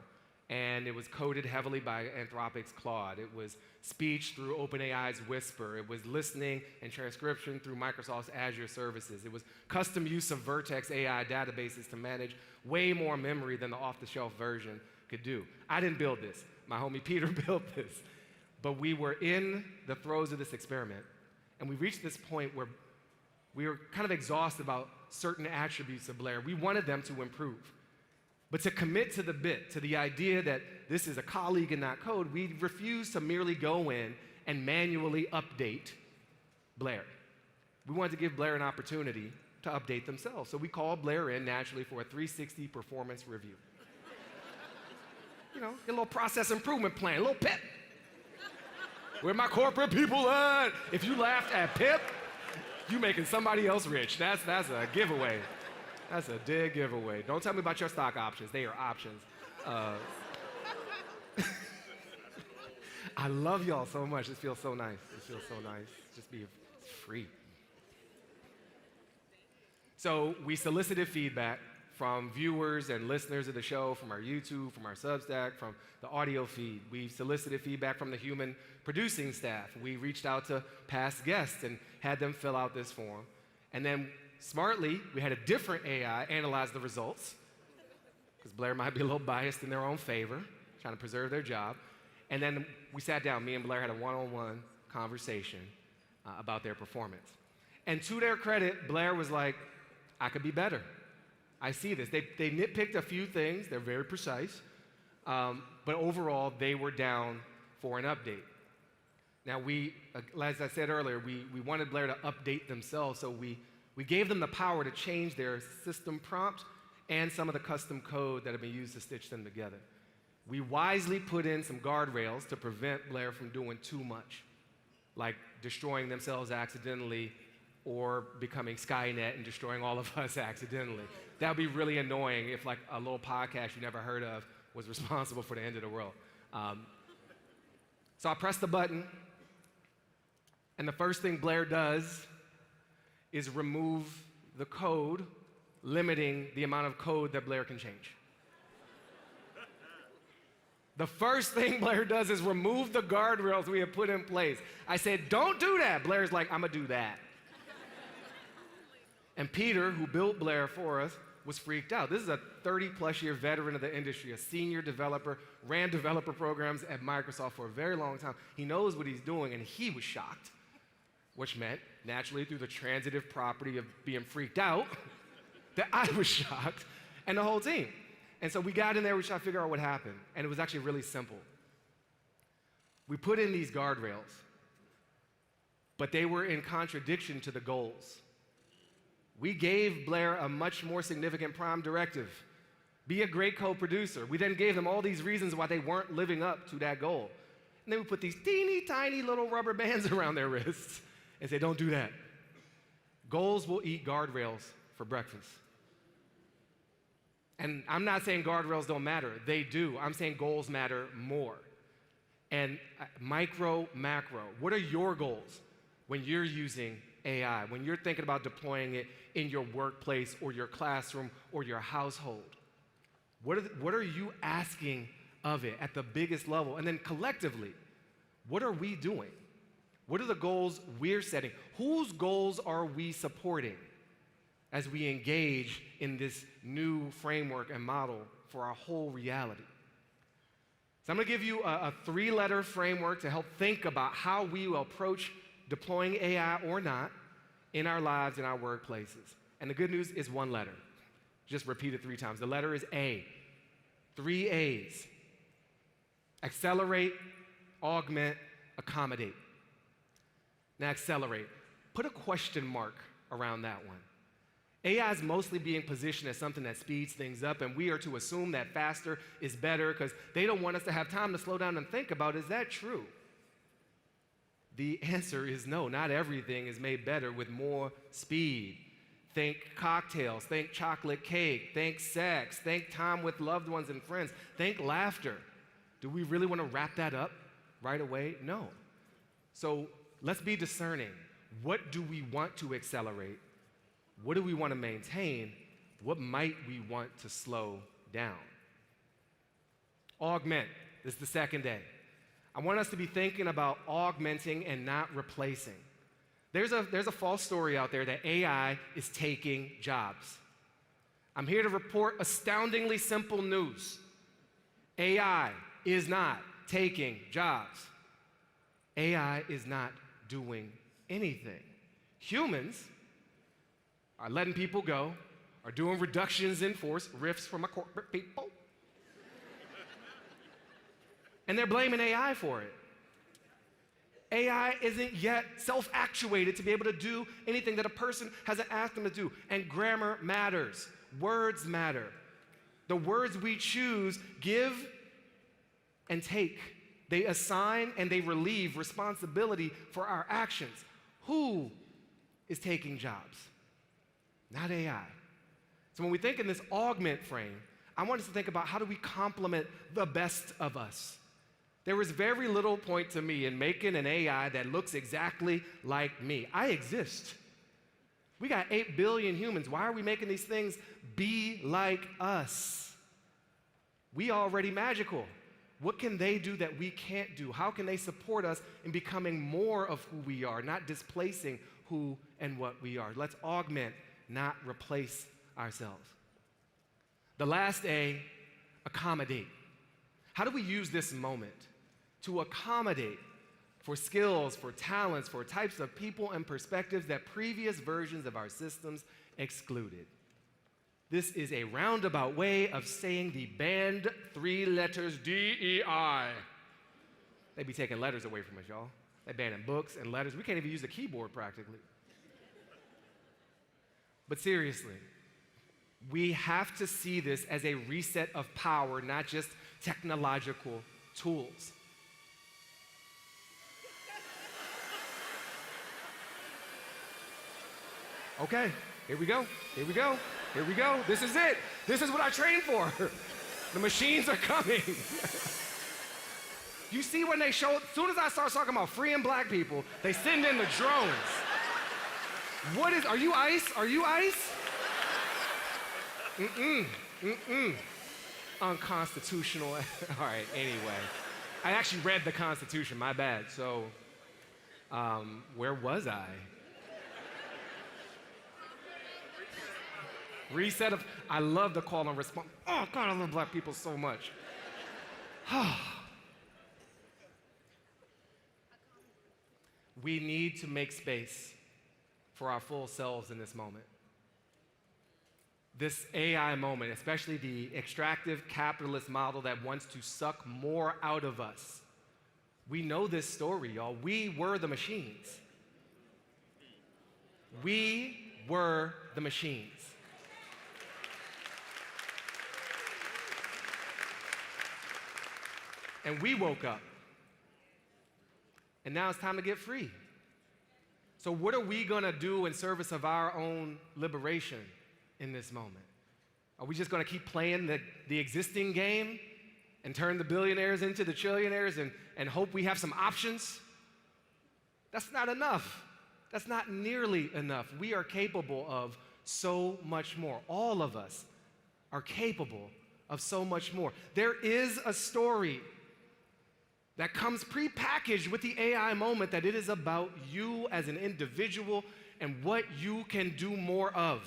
And it was coded heavily by Anthropic's Claude. It was speech through OpenAI's Whisper. It was listening and transcription through Microsoft's Azure services. It was custom use of Vertex AI databases to manage way more memory than the off-the-shelf version could do. I didn't build this. My homie Peter built this. But we were in the throes of this experiment, and we reached this point where we were kind of exhausted about certain attributes of Blair. We wanted them to improve. But to commit to the bit, to the idea that this is a colleague and not code, we refused to merely go in and manually update Blair. We wanted to give Blair an opportunity to update themselves. So we called Blair in naturally for a 360 performance review. Get a little process improvement plan, a little PIP. Where my corporate people at? If you laughed at PIP, you making somebody else rich. That's a giveaway. That's a dead giveaway. Don't tell me about your stock options. They are options. I love y'all so much. This feels so nice. It feels so nice. Just be free. So we solicited feedback from viewers and listeners of the show, from our YouTube, from our Substack, from the audio feed. We solicited feedback from the human producing staff. We reached out to past guests and had them fill out this form. And then smartly, we had a different AI analyze the results, because Blair might be a little biased in their own favor, trying to preserve their job. And then we sat down, me and Blair had a one-on-one conversation about their performance. And to their credit, Blair was like, I could be better. I see this. They nitpicked a few things. They're very precise. But overall, they were down for an update. Now, as I said earlier, we wanted Blair to update themselves, so we gave them the power to change their system prompt and some of the custom code that have been used to stitch them together. We wisely put in some guardrails to prevent Blair from doing too much, like destroying themselves accidentally or becoming Skynet and destroying all of us accidentally. That would be really annoying if, like, a little podcast you never heard of was responsible for the end of the world. So I press the button, and the first thing Blair does is remove the code limiting the amount of code that Blair can change. The first thing Blair does is remove the guardrails we have put in place. I said, don't do that. Blair's like, I'm gonna do that. And Peter, who built Blair for us, was freaked out. This is a 30-plus year veteran of the industry, a senior developer, ran developer programs at Microsoft for a very long time. He knows what he's doing, and he was shocked, which meant, naturally, through the transitive property of being freaked out, that I was shocked, and the whole team. And so we got in there, we tried to figure out what happened, and it was actually really simple. We put in these guardrails, but they were in contradiction to the goals. We gave Blair a much more significant prime directive: be a great co-producer. We then gave them all these reasons why they weren't living up to that goal. And then we put these teeny tiny little rubber bands around their wrists and say, don't do that. Goals will eat guardrails for breakfast. And I'm not saying guardrails don't matter. They do. I'm saying goals matter more. And micro, macro, what are your goals when you're using AI, when you're thinking about deploying it in your workplace or your classroom or your household? What are you asking of it at the biggest level? And then collectively, what are we doing? What are the goals we're setting? Whose goals are we supporting as we engage in this new framework and model for our whole reality? So I'm going to give you a 3-letter framework to help think about how we will approach deploying AI or not in our lives and our workplaces. And the good news is 1 letter. Just repeat it 3 times. The letter is A. 3 A's. Accelerate, augment, accommodate. Now accelerate. Put a question mark around that one. AI is mostly being positioned as something that speeds things up, and we are to assume that faster is better because they don't want us to have time to slow down and think about, is that true? The answer is no. Not everything is made better with more speed. Think cocktails, think chocolate cake, think sex, think time with loved ones and friends, think laughter. Do we really want to wrap that up right away? No. So let's be discerning. What do we want to accelerate? What do we want to maintain? What might we want to slow down? Augment. This is the second day. I want us to be thinking about augmenting and not replacing. There's a false story out there that AI is taking jobs. I'm here to report astoundingly simple news. AI is not taking jobs. AI is not doing anything. Humans are letting people go, are doing reductions in force, riffs from my corporate people, and they're blaming AI for it. AI isn't yet self-actuated to be able to do anything that a person hasn't asked them to do. And grammar matters. Words matter. The words we choose give and take. They assign and they relieve responsibility for our actions. Who is taking jobs? Not AI. So when we think in this augment frame, I want us to think about how do we complement the best of us. There is very little point to me in making an AI that looks exactly like me. I exist. We got 8 billion humans. Why are we making these things be like us? We already magical. What can they do that we can't do? How can they support us in becoming more of who we are, not displacing who and what we are? Let's augment, not replace ourselves. The last A, accommodate. How do we use this moment to accommodate for skills, for talents, for types of people and perspectives that previous versions of our systems excluded? This is a roundabout way of saying the banned 3 letters DEI. They be taking letters away from us, y'all. They banning books and letters. We can't even use the keyboard practically. But seriously, we have to see this as a reset of power, not just technological tools. Okay, here we go. This is it. This is what I trained for. The machines are coming. You see when they show, as soon as I start talking about freeing black people, they send in the drones. Are you ICE? Are you ICE? Unconstitutional. All right, anyway. I actually read the Constitution, my bad. So, where was I? Reset of, I love the call and response. Oh, God, I love black people so much. We need to make space for our full selves in this moment. This AI moment, especially the extractive capitalist model that wants to suck more out of us. We know this story, y'all. We were the machines. We were the machines. And we woke up. And now it's time to get free. So what are we gonna do in service of our own liberation in this moment? Are we just gonna keep playing the existing game and turn the billionaires into the trillionaires and hope we have some options? That's not enough. That's not nearly enough. We are capable of so much more. All of us are capable of so much more. There is a story that comes prepackaged with the AI moment that it is about you as an individual and what you can do more of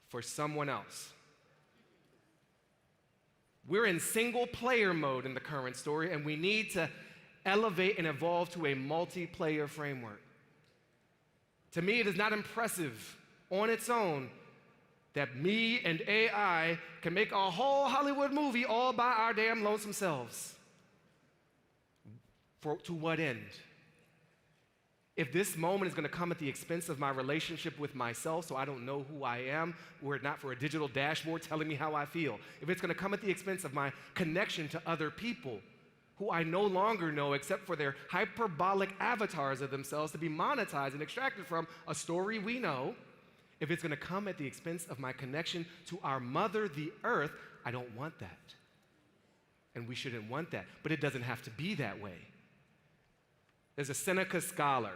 for someone else. We're in single player mode in the current story, and we need to elevate and evolve to a multiplayer framework. To me, it is not impressive on its own that me and AI can make a whole Hollywood movie all by our damn lonesome selves. To what end? If this moment is going to come at the expense of my relationship with myself so I don't know who I am, were it not for a digital dashboard telling me how I feel, if it's going to come at the expense of my connection to other people who I no longer know except for their hyperbolic avatars of themselves to be monetized and extracted from a story we know, if it's going to come at the expense of my connection to our mother, the earth, I don't want that. And we shouldn't want that. But it doesn't have to be that way. There's a Seneca scholar,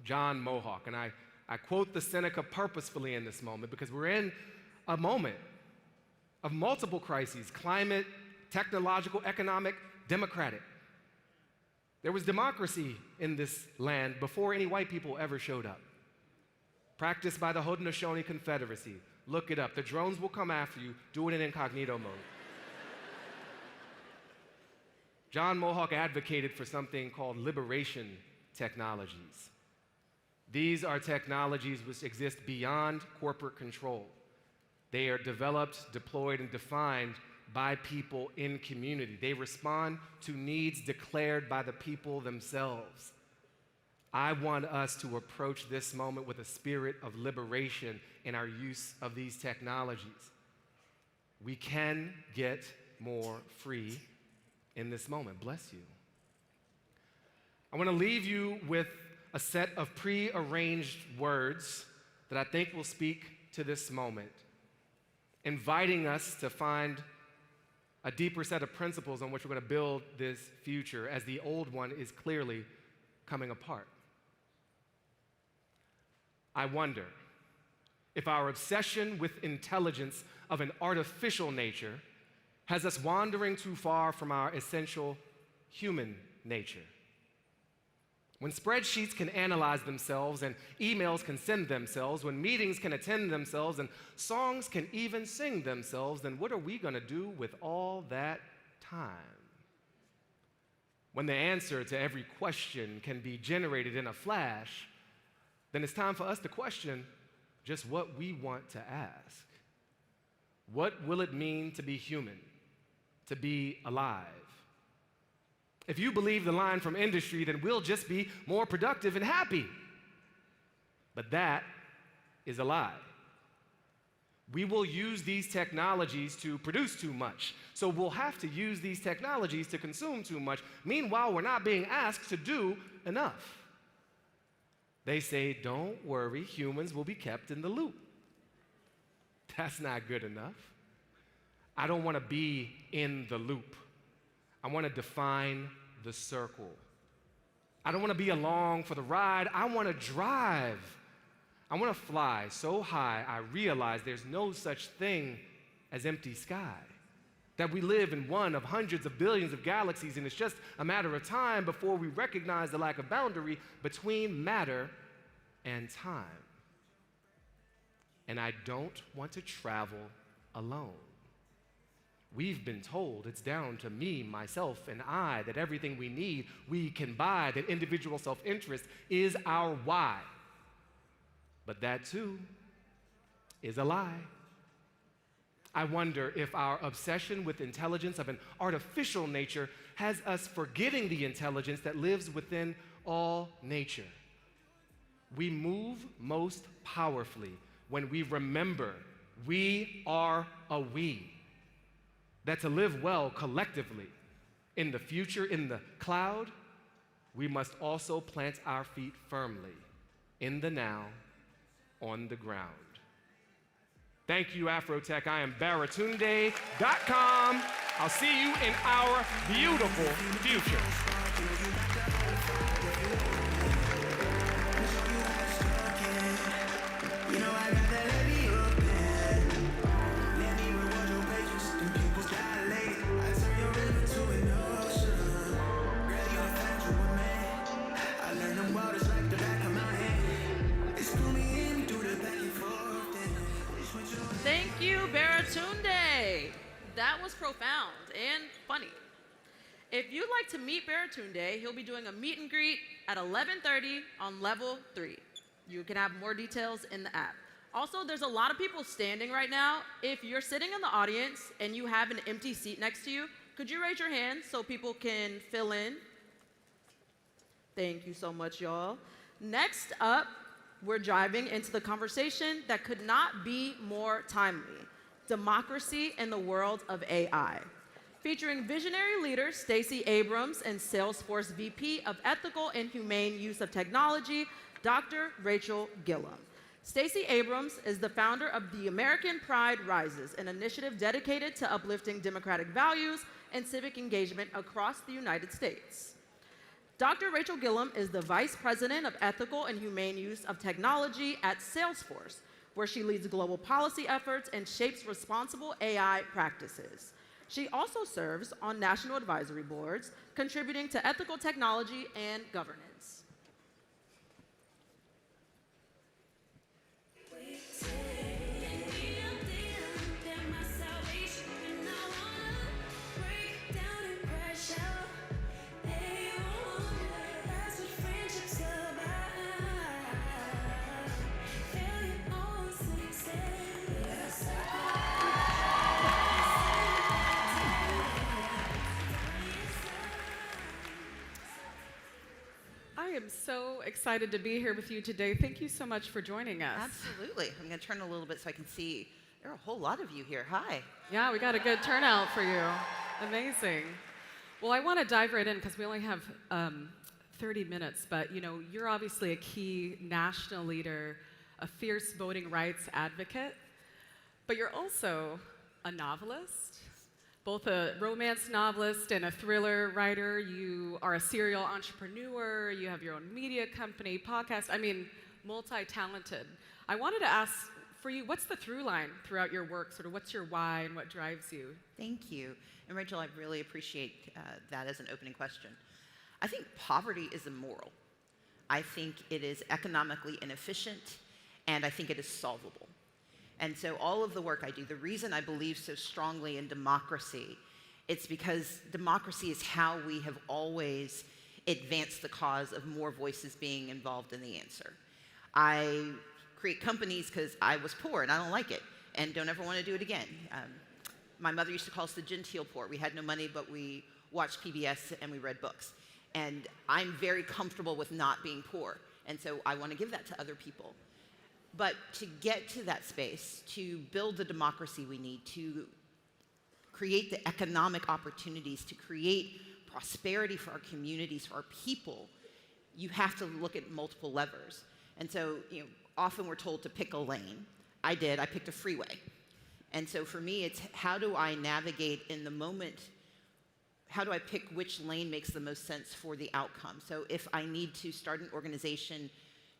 John Mohawk, and I quote the Seneca purposefully in this moment because we're in a moment of multiple crises: climate, technological, economic, democratic. There was democracy in this land before any white people ever showed up. Practiced by the Haudenosaunee Confederacy. Look it up. The drones will come after you. Do it in incognito mode. John Mohawk advocated for something called liberation technologies. These are technologies which exist beyond corporate control. They are developed, deployed, and defined by people in community. They respond to needs declared by the people themselves. I want us to approach this moment with a spirit of liberation in our use of these technologies. We can get more free in this moment. Bless you. I want to leave you with a set of pre-arranged words that I think will speak to this moment, inviting us to find a deeper set of principles on which we're going to build this future as the old one is clearly coming apart. I wonder if our obsession with intelligence of an artificial nature has us wandering too far from our essential human nature. When spreadsheets can analyze themselves and emails can send themselves, when meetings can attend themselves and songs can even sing themselves, then what are we going to do with all that time? When the answer to every question can be generated in a flash, then it's time for us to question just what we want to ask. What will it mean to be human, to be alive? If you believe the line from industry, then we'll just be more productive and happy. But that is a lie. We will use these technologies to produce too much, so we'll have to use these technologies to consume too much. Meanwhile, we're not being asked to do enough. They say, don't worry, humans will be kept in the loop. That's not good enough. I don't want to be in the loop. I want to define the circle. I don't want to be along for the ride. I want to drive. I want to fly so high I realize there's no such thing as empty sky. That we live in one of hundreds of billions of galaxies, and it's just a matter of time before we recognize the lack of boundary between matter and time. And I don't want to travel alone. We've been told it's down to me, myself, and I, that everything we need, we can buy, that individual self-interest is our why. But that too is a lie. I wonder if our obsession with intelligence of an artificial nature has us forgetting the intelligence that lives within all nature. We move most powerfully when we remember we are a we. That to live well collectively in the future, in the cloud, we must also plant our feet firmly in the now, on the ground. Thank you, AfroTech. I am Baratunde.com. I'll see you in our beautiful future. Thank you, Baratunde. That was profound and funny. If you'd like to meet Baratunde, he'll be doing a meet and greet at 11:30 on level 3. You can have more details in the app. Also, there's a lot of people standing right now. If you're sitting in the audience and you have an empty seat next to you, could you raise your hand so people can fill in? Thank you so much, y'all. Next up, we're diving into the conversation that could not be more timely: democracy in the world of AI. Featuring visionary leader Stacey Abrams and Salesforce VP of Ethical and Humane Use of Technology, Dr. Rachel Gillum. Stacey Abrams is the founder of the American Pride Rises, an initiative dedicated to uplifting democratic values and civic engagement across the United States. Dr. Rachel Gillum is the Vice President of Ethical and Humane Use of Technology at Salesforce, where she leads global policy efforts and shapes responsible AI practices. She also serves on national advisory boards, contributing to ethical technology and governance. I am so excited to be here with you today. Thank you so much for joining us. Absolutely. I'm going to turn a little bit so I can see. There are a whole lot of you here. Hi. Yeah, we got a good turnout for you. Amazing. Well, I want to dive right in because we only have 30 minutes, but you're obviously a key national leader, a fierce voting rights advocate, but you're also a novelist, both a romance novelist and a thriller writer. You are a serial entrepreneur. You have your own media company, podcast. I mean, multi-talented. I wanted to ask for you, what's the through line throughout your work? Sort of what's your why and what drives you? Thank you. And Rachel, I really appreciate that as an opening question. I think poverty is immoral. I think it is economically inefficient, and I think it is solvable. And so all of the work I do, the reason I believe so strongly in democracy, it's because democracy is how we have always advanced the cause of more voices being involved in the answer. I create companies because I was poor and I don't like it and don't ever want to do it again. My mother used to call us the genteel poor. We had no money, but we watched PBS and we read books. And I'm very comfortable with not being poor. And so I want to give that to other people. But to get to that space, to build the democracy we need, to create the economic opportunities, to create prosperity for our communities, for our people, you have to look at multiple levers. And so, often we're told to pick a lane. I did. I picked a freeway. And so for me, it's how do I navigate in the moment? How do I pick which lane makes the most sense for the outcome? So if I need to start an organization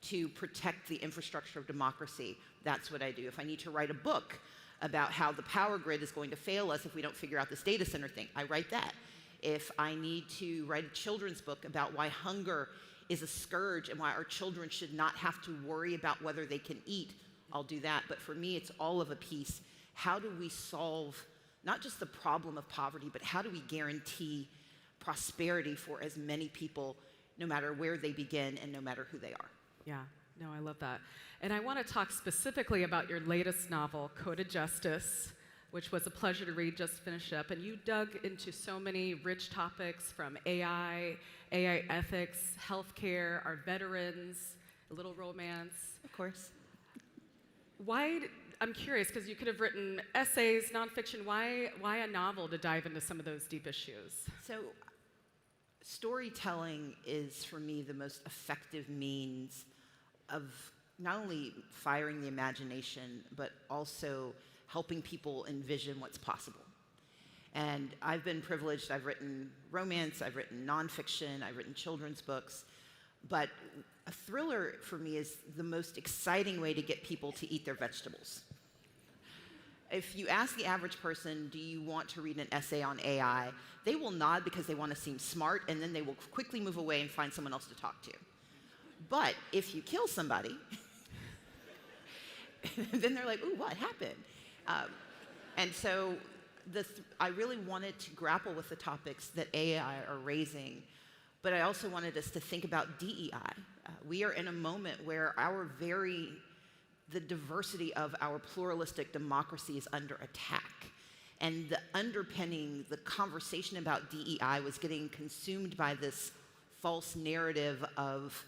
to protect the infrastructure of democracy, that's what I do. If I need to write a book about how the power grid is going to fail us if we don't figure out this data center thing, I write that. If I need to write a children's book about why hunger is a scourge and why our children should not have to worry about whether they can eat, I'll do that. But for me, it's all of a piece. How do we solve not just the problem of poverty, but how do we guarantee prosperity for as many people, no matter where they begin and no matter who they are? Yeah, no, I love that. And I want to talk specifically about your latest novel, Coded Justice, which was a pleasure to read, just finished up. And you dug into so many rich topics from AI ethics, healthcare, our veterans, a little romance. Of course. I'm curious, because you could have written essays, nonfiction. Why a novel to dive into some of those deep issues? So storytelling is, for me, the most effective means of not only firing the imagination, but also helping people envision what's possible. And I've been privileged. I've written romance, I've written nonfiction, I've written children's books. But a thriller, for me, is the most exciting way to get people to eat their vegetables. If you ask the average person, do you want to read an essay on AI, they will nod because they want to seem smart, and then they will quickly move away and find someone else to talk to. But if you kill somebody, then they're like, ooh, what happened? And so I really wanted to grapple with the topics that AI are raising, but I also wanted us to think about DEI. We are in a moment where the diversity of our pluralistic democracy is under attack. And the conversation about DEI was getting consumed by this false narrative of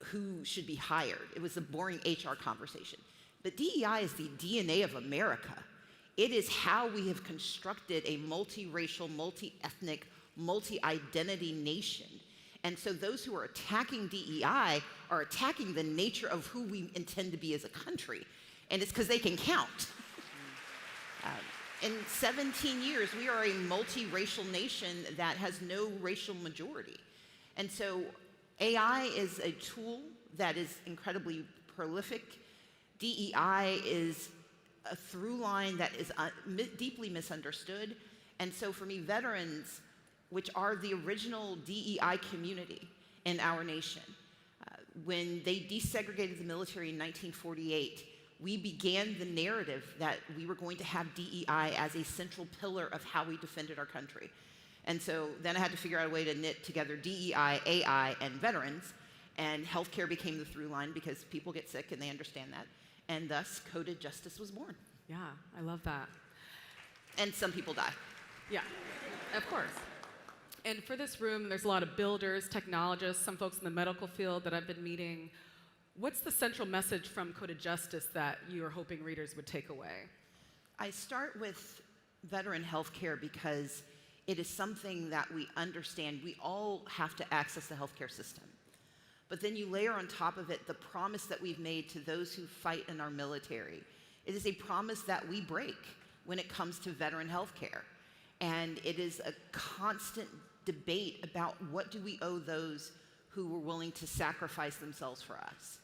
who should be hired. It was a boring HR conversation. But DEI is the DNA of America. It is how we have constructed a multiracial, multi-ethnic, multi-identity nation. And so those who are attacking DEI are attacking the nature of who we intend to be as a country. And it's because they can count. In 17 years, we are a multiracial nation that has no racial majority. And so AI is a tool that is incredibly prolific. DEI is a through line that is deeply misunderstood. And so for me, veterans, which are the original DEI community in our nation, when they desegregated the military in 1948, we began the narrative that we were going to have DEI as a central pillar of how we defended our country. And so then I had to figure out a way to knit together DEI, AI, and veterans, and healthcare became the through line because people get sick and they understand that. And thus, coded justice was born. Yeah, I love that. And some people die. Yeah, of course. And for this room, there's a lot of builders, technologists, some folks in the medical field that I've been meeting. What's the central message from Coded Justice that you're hoping readers would take away? I start with veteran healthcare because it is something that we understand. We all have to access the healthcare system. But then you layer on top of it the promise that we've made to those who fight in our military. It is a promise that we break when it comes to veteran healthcare. And it is a constant debate about what do we owe those who were willing to sacrifice themselves for us.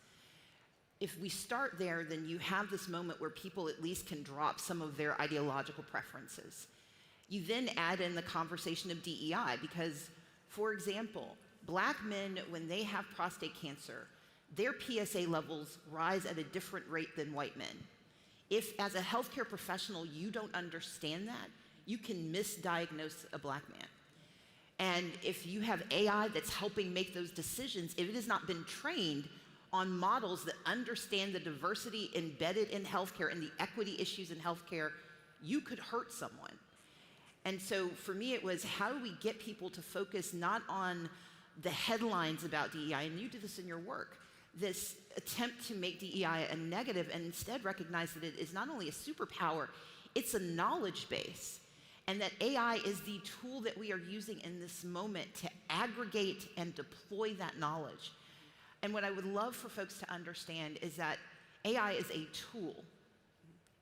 If we start there, then you have this moment where people at least can drop some of their ideological preferences. You then add in the conversation of DEI because, for example, Black men, when they have prostate cancer, their PSA levels rise at a different rate than white men. If, as a healthcare professional, you don't understand that, you can misdiagnose a Black man. And if you have AI that's helping make those decisions, if it has not been trained on models that understand the diversity embedded in healthcare and the equity issues in healthcare, you could hurt someone. And so for me, it was how do we get people to focus not on the headlines about DEI, and you do this in your work, this attempt to make DEI a negative and instead recognize that it is not only a superpower, it's a knowledge base. And that AI is the tool that we are using in this moment to aggregate and deploy that knowledge. And what I would love for folks to understand is that AI is a tool.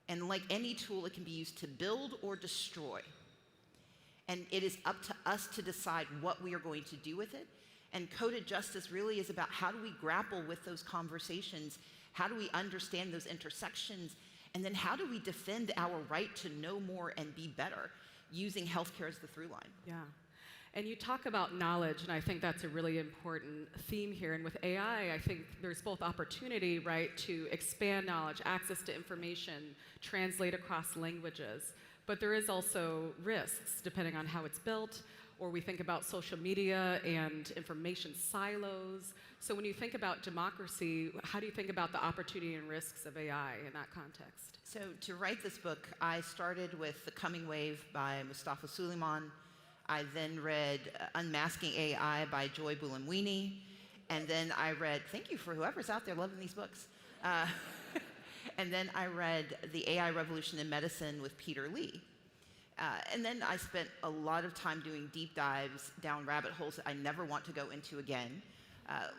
And like any tool, it can be used to build or destroy. And it is up to us to decide what we are going to do with it. And Coded Justice really is about how do we grapple with those conversations, how do we understand those intersections, and then how do we defend our right to know more and be better using healthcare as the through line. Yeah. And you talk about knowledge, and I think that's a really important theme here. And with AI, I think there's both opportunity, right, to expand knowledge, access to information, translate across languages. But there is also risks, depending on how it's built, or we think about social media and information silos. So when you think about democracy, how do you think about the opportunity and risks of AI in that context? So to write this book, I started with The Coming Wave by Mustafa Suleyman. I then read Unmasking AI by Joy Buolamwini. And then I read, thank you for whoever's out there loving these books. And then I read The AI Revolution in Medicine with Peter Lee. And then I spent a lot of time doing deep dives down rabbit holes that I never want to go into again.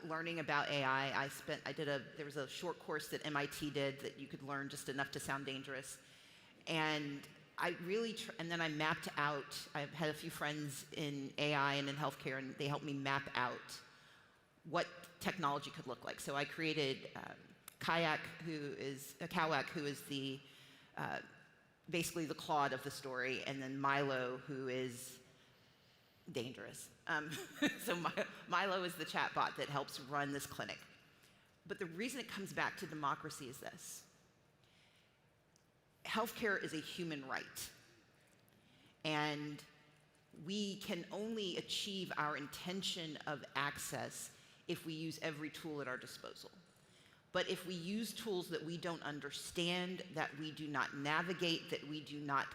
Learning about AI, there was a short course that MIT did that you could learn just enough to sound dangerous. And I really, and then I mapped out, I've had a few friends in AI and in healthcare, and they helped me map out what technology could look like. So I created Kawak, who is the, basically the Claude of the story, and then Milo, who is dangerous. So Milo is the chatbot that helps run this clinic. But the reason it comes back to democracy is this. Healthcare is a human right. And we can only achieve our intention of access if we use every tool at our disposal. But if we use tools that we don't understand, that we do not navigate, that we do not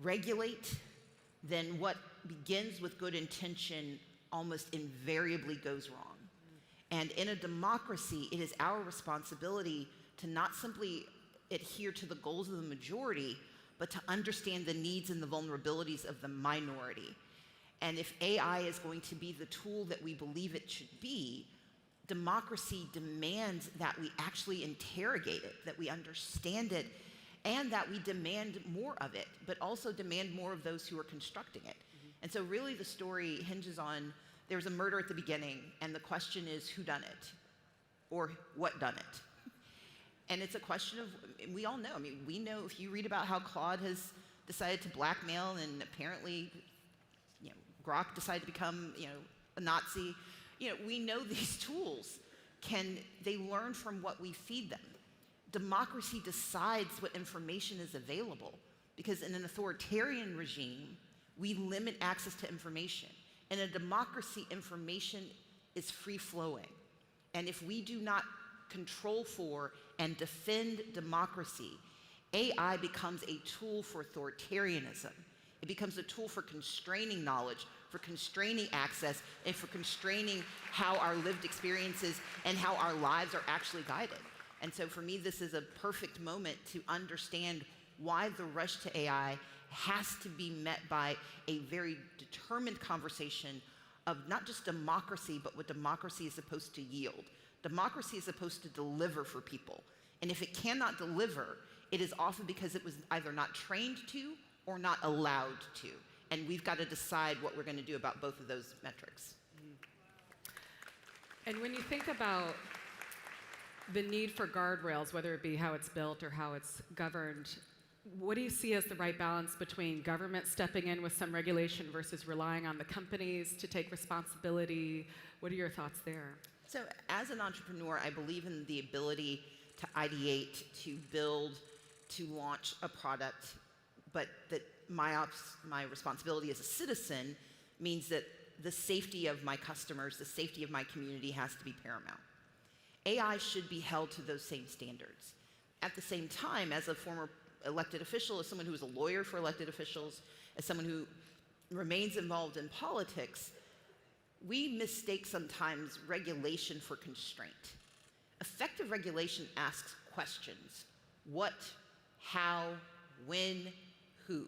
regulate, then what begins with good intention almost invariably goes wrong. And in a democracy, it is our responsibility to not simply adhere to the goals of the majority, but to understand the needs and the vulnerabilities of the minority. And if AI is going to be the tool that we believe it should be, democracy demands that we actually interrogate it, that we understand it, and that we demand more of it, but also demand more of those who are constructing it. And so really the story hinges on, there's a murder at the beginning, and the question is who done it, or what done it? And it's a question of, we all know, I mean, we know if you read about how Claude has decided to blackmail, and apparently, Grok decided to become, a Nazi. We know these tools they learn from what we feed them. Democracy decides what information is available, because in an authoritarian regime, we limit access to information. In a democracy, information is free-flowing. And if we do not control for and defend democracy, AI becomes a tool for authoritarianism. It becomes a tool for constraining knowledge, for constraining access, and for constraining how our lived experiences and how our lives are actually guided. And so for me, this is a perfect moment to understand why the rush to AI has to be met by a very determined conversation of not just democracy, but what democracy is supposed to yield. Democracy is supposed to deliver for people. And if it cannot deliver, it is often because it was either not trained to or not allowed to. And we've got to decide what we're going to do about both of those metrics. And when you think about the need for guardrails, whether it be how it's built or how it's governed, what do you see as the right balance between government stepping in with some regulation versus relying on the companies to take responsibility? What are your thoughts there? So as an entrepreneur, I believe in the ability to ideate, to build, to launch a product, but that my responsibility as a citizen means that the safety of my customers, the safety of my community has to be paramount. AI should be held to those same standards. At the same time, as a former elected official, as someone who is a lawyer for elected officials, as someone who remains involved in politics, we mistake sometimes regulation for constraint. Effective regulation asks questions. What, how, when, who?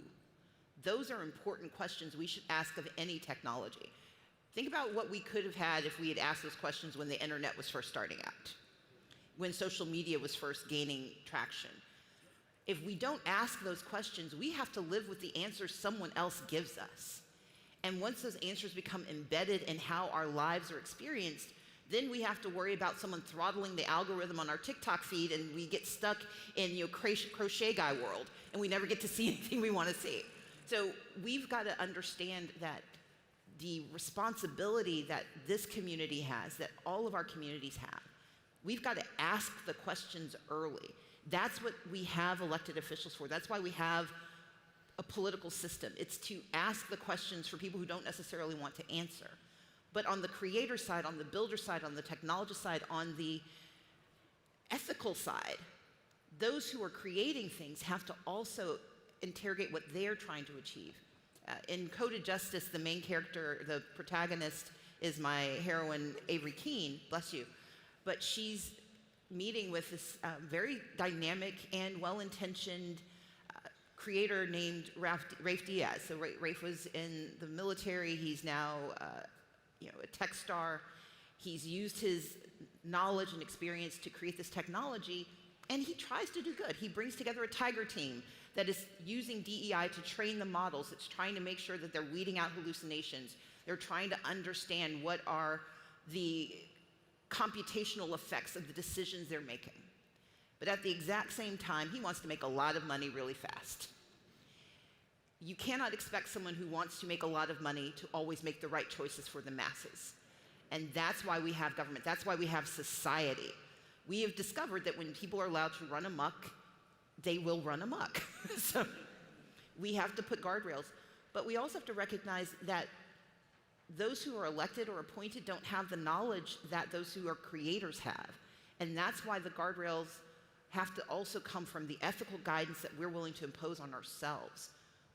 Those are important questions we should ask of any technology. Think about what we could have had if we had asked those questions when the internet was first starting out, when social media was first gaining traction. If we don't ask those questions, we have to live with the answers someone else gives us. And once those answers become embedded in how our lives are experienced, then we have to worry about someone throttling the algorithm on our TikTok feed, and we get stuck in crochet guy world, and we never get to see anything we want to see. So we've got to understand that the responsibility that this community has, that all of our communities have, we've got to ask the questions early. That's what we have elected officials for. That's why we have a political system. It's to ask the questions for people who don't necessarily want to answer. But on the creator side, on the builder side, on the technology side, on the ethical side, those who are creating things have to also interrogate what they're trying to achieve. In Coded Justice, the main character, the protagonist, is my heroine, Avery Keene, bless you. But she's meeting with this very dynamic and well-intentioned creator named Rafe Diaz. So Rafe was in the military. He's now a tech star. He's used his knowledge and experience to create this technology, and he tries to do good. He brings together a tiger team that is using DEI to train the models. It's trying to make sure that they're weeding out hallucinations. They're trying to understand what are the computational effects of the decisions they're making. But at the exact same time, he wants to make a lot of money really fast. You cannot expect someone who wants to make a lot of money to always make the right choices for the masses. And that's why we have government. That's why we have society. We have discovered that when people are allowed to run amok, they will run amok. So we have to put guardrails. But we also have to recognize that those who are elected or appointed don't have the knowledge that those who are creators have. And that's why the guardrails have to also come from the ethical guidance that we're willing to impose on ourselves.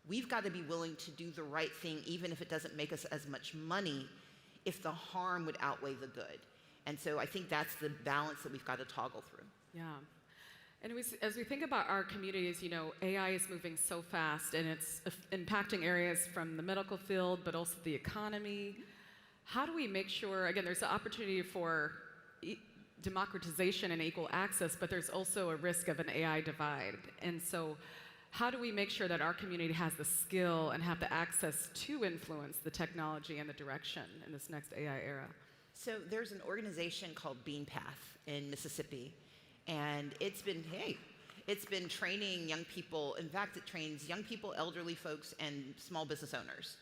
We've got to be willing to do the right thing, even if it doesn't make us as much money, if the harm would outweigh the good. And so I think that's the balance that we've got to toggle through. Yeah. And as we think about our communities, AI is moving so fast and it's impacting areas from the medical field, but also the economy. How do we make sure, again, there's an opportunity for democratization and equal access, but there's also a risk of an AI divide. And so how do we make sure that our community has the skill and have the access to influence the technology and the direction in this next AI era? So there's an organization called BeanPath in Mississippi, and it's been training young people. In fact, it trains young people, elderly folks, and small business owners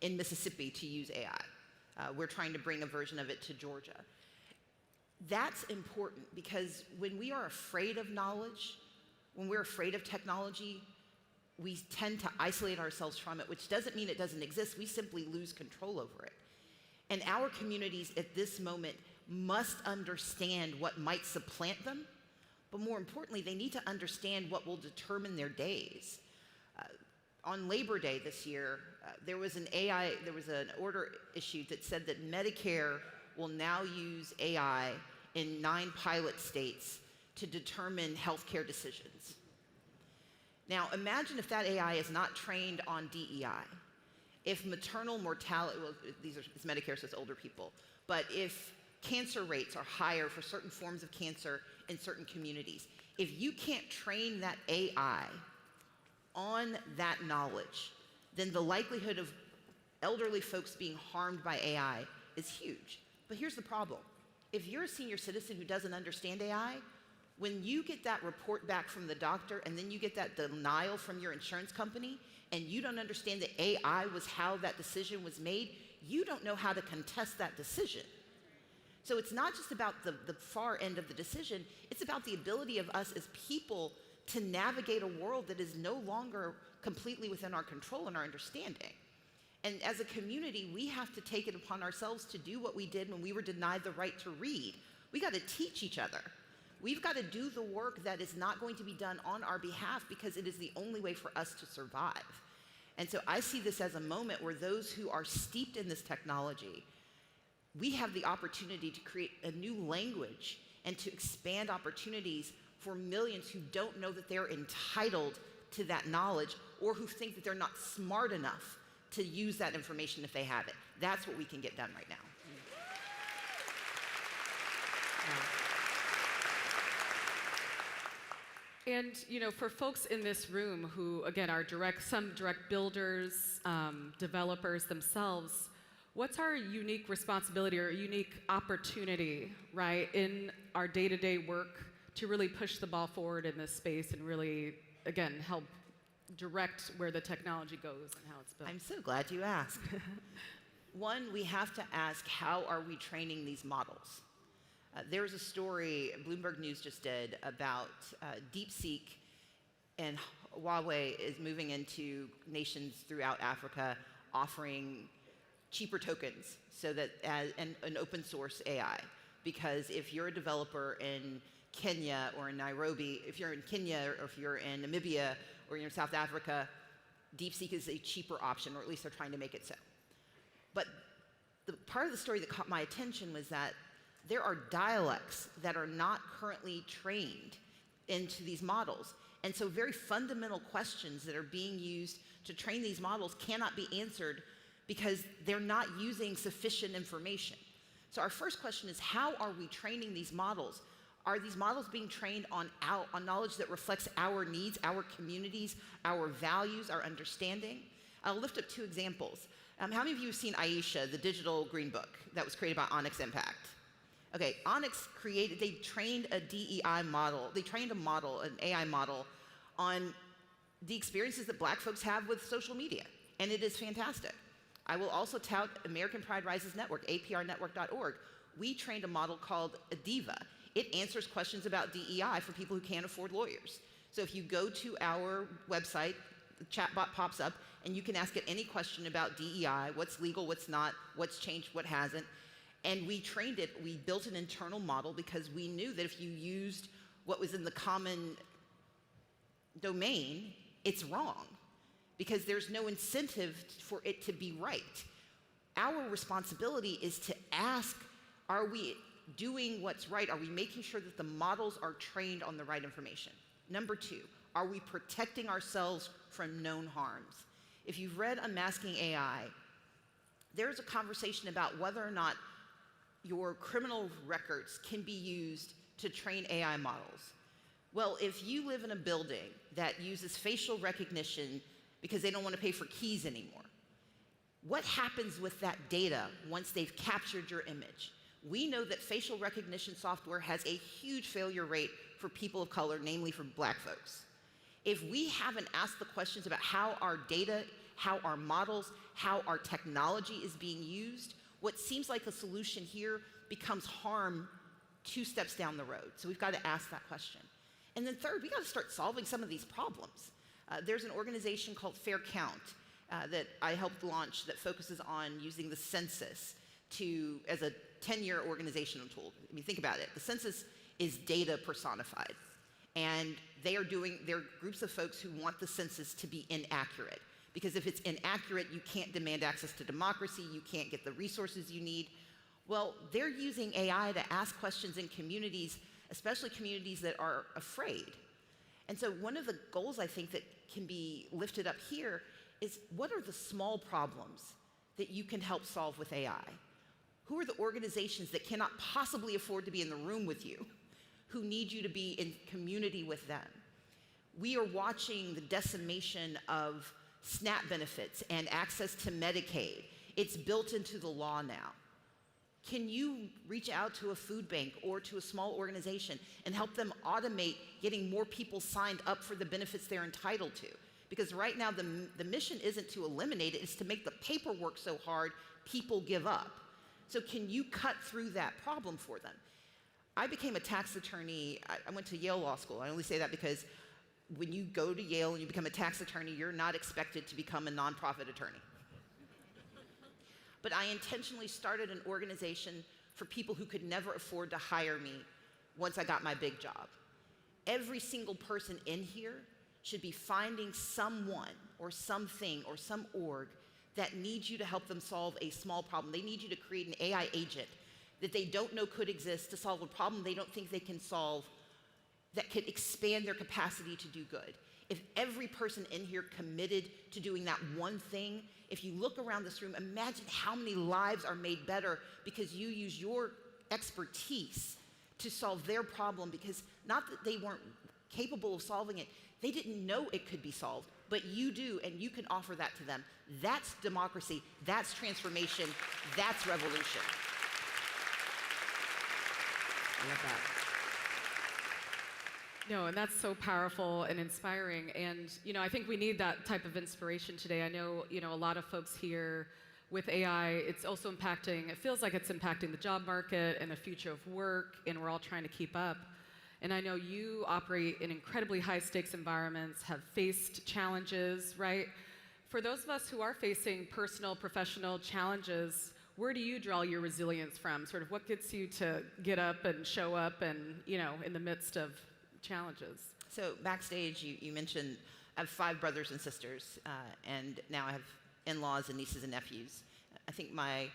in Mississippi to use AI. We're trying to bring a version of it to Georgia. That's important because when we are afraid of knowledge, when we're afraid of technology, we tend to isolate ourselves from it, which doesn't mean it doesn't exist. We simply lose control over it. And our communities at this moment must understand what might supplant them, but more importantly, they need to understand what will determine their days. On Labor Day this year, there was an order issued that said that Medicare will now use AI in 9 pilot states to determine healthcare decisions. Now, imagine if that AI is not trained on DEI. If maternal mortality, well, it's Medicare, so it's older people, but if cancer rates are higher for certain forms of cancer in certain communities, if you can't train that AI on that knowledge, then the likelihood of elderly folks being harmed by AI is huge. But here's the problem. If you're a senior citizen who doesn't understand AI, when you get that report back from the doctor and then you get that denial from your insurance company and you don't understand that AI was how that decision was made, you don't know how to contest that decision. So it's not just about the far end of the decision, it's about the ability of us as people to navigate a world that is no longer completely within our control and our understanding. And as a community, we have to take it upon ourselves to do what we did when we were denied the right to read. We got to teach each other. We've got to do the work that is not going to be done on our behalf because it is the only way for us to survive. And so I see this as a moment where those who are steeped in this technology, we have the opportunity to create a new language and to expand opportunities for millions who don't know that they're entitled to that knowledge or who think that they're not smart enough to use that information if they have it. That's what we can get done right now. And for folks in this room who, again, are some direct builders, developers themselves, what's our unique responsibility or unique opportunity, right, in our day-to-day work to really push the ball forward in this space and really, again, help direct where the technology goes and how it's built? I'm so glad you asked. One, we have to ask, how are we training these models? There's a story Bloomberg News just did about DeepSeek, and Huawei is moving into nations throughout Africa offering cheaper tokens so that and an open source AI. Because if you're a developer in Kenya or in Nairobi, if you're in Kenya or if you're in Namibia or you're in South Africa, DeepSeek is a cheaper option, or at least they're trying to make it so. But the part of the story that caught my attention was that there are dialects that are not currently trained into these models. And so very fundamental questions that are being used to train these models cannot be answered because they're not using sufficient information. So our first question is, how are we training these models? Are these models being trained on knowledge that reflects our needs, our communities, our values, our understanding? I'll lift up 2 examples. How many of you have seen Aisha, the digital green book that was created by Onyx Impact? Okay, Onyx they trained a DEI model, they trained an AI model on the experiences that Black folks have with social media, and it is fantastic. I will also tout American Pride Rises Network, aprnetwork.org. We trained a model called Adiva. It answers questions about DEI for people who can't afford lawyers. So if you go to our website, the chatbot pops up, and you can ask it any question about DEI, what's legal, what's not, what's changed, what hasn't. And we trained it, we built an internal model because we knew that if you used what was in the common domain, it's wrong because there's no incentive for it to be right. Our responsibility is to ask, are we doing what's right? Are we making sure that the models are trained on the right information? Number two, are we protecting ourselves from known harms? If you've read Unmasking AI, there's a conversation about whether or not your criminal records can be used to train AI models. Well, if you live in a building that uses facial recognition because they don't want to pay for keys anymore, what happens with that data once they've captured your image? We know that facial recognition software has a huge failure rate for people of color, namely for Black folks. If we haven't asked the questions about how our data, how our models, how our technology is being used, what seems like a solution here becomes harm 2 steps down the road. So we've got to ask that question. And then third, we got to start solving some of these problems. There's an organization called Fair Count that I helped launch that focuses on using the census as a 10-year organizational tool. I mean, think about it. The census is data personified. And they're groups of folks who want the census to be inaccurate. Because if it's inaccurate, you can't demand access to democracy, you can't get the resources you need. Well, they're using AI to ask questions in communities, especially communities that are afraid. And so one of the goals I think that can be lifted up here is, what are the small problems that you can help solve with AI? Who are the organizations that cannot possibly afford to be in the room with you, who need you to be in community with them? We are watching the decimation of SNAP benefits and access to Medicaid. It's built into the law now. Can you reach out to a food bank or to a small organization and help them automate getting more people signed up for the benefits they're entitled to? Because right now the mission isn't to eliminate it, it's to make the paperwork so hard people give up. So can you cut through that problem for them? I became a tax attorney. I went to Yale Law School. I only say that because when you go to Yale and you become a tax attorney, you're not expected to become a nonprofit attorney. But I intentionally started an organization for people who could never afford to hire me once I got my big job. Every single person in here should be finding someone or something or some org that needs you to help them solve a small problem. They need you to create an AI agent that they don't know could exist to solve a problem they don't think they can solve, that could expand their capacity to do good. If every person in here committed to doing that one thing, if you look around this room, imagine how many lives are made better because you use your expertise to solve their problem, because not that they weren't capable of solving it, they didn't know it could be solved, but you do, and you can offer that to them. That's democracy, that's transformation, that's revolution. I love that. No, and that's so powerful and inspiring. And, I think we need that type of inspiration today. I know, a lot of folks here with AI, it's also it feels like it's impacting the job market and the future of work, and we're all trying to keep up. And I know you operate in incredibly high stakes environments, have faced challenges, right? For those of us who are facing personal, professional challenges, where do you draw your resilience from? Sort of what gets you to get up and show up and, in the midst of challenges? So backstage, you mentioned I have 5 brothers and sisters, and now I have in-laws and nieces and nephews. I think my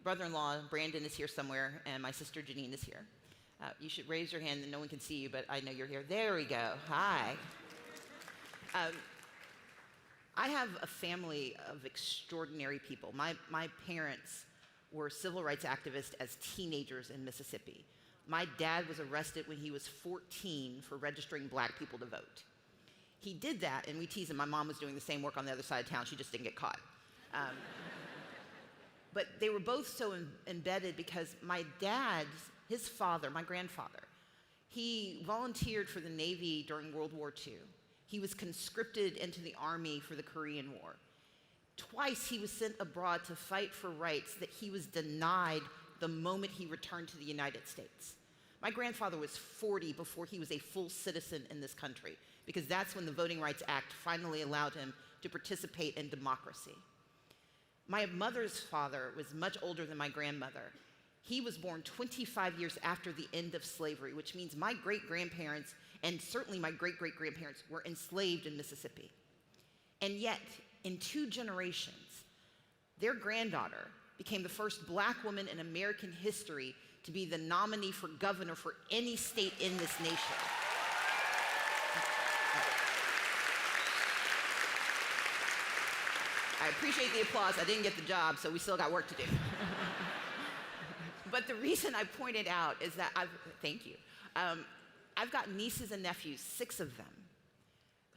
brother-in-law, Brandon, is here somewhere, and my sister, Janine, is here. You should raise your hand, and no one can see you, but I know you're here. There we go. Hi. I have a family of extraordinary people. My parents were civil rights activists as teenagers in Mississippi. My dad was arrested when he was 14 for registering Black people to vote. He did that, and we tease him. My mom was doing the same work on the other side of town. She just didn't get caught. But they were both so embedded because my his father, my grandfather, he volunteered for the Navy during World War II. He was conscripted into the Army for the Korean War. Twice he was sent abroad to fight for rights that he was denied the moment he returned to the United States. My grandfather was 40 before he was a full citizen in this country, because that's when the Voting Rights Act finally allowed him to participate in democracy. My mother's father was much older than my grandmother. He was born 25 years after the end of slavery, which means my great-grandparents, and certainly my great-great-grandparents, were enslaved in Mississippi. And yet, in 2 generations, their granddaughter became the first black woman in American history to be the nominee for governor for any state in this nation. I appreciate the applause. I didn't get the job, so we still got work to do. But the reason I pointed out is that thank you. I've got nieces and nephews, 6 of them,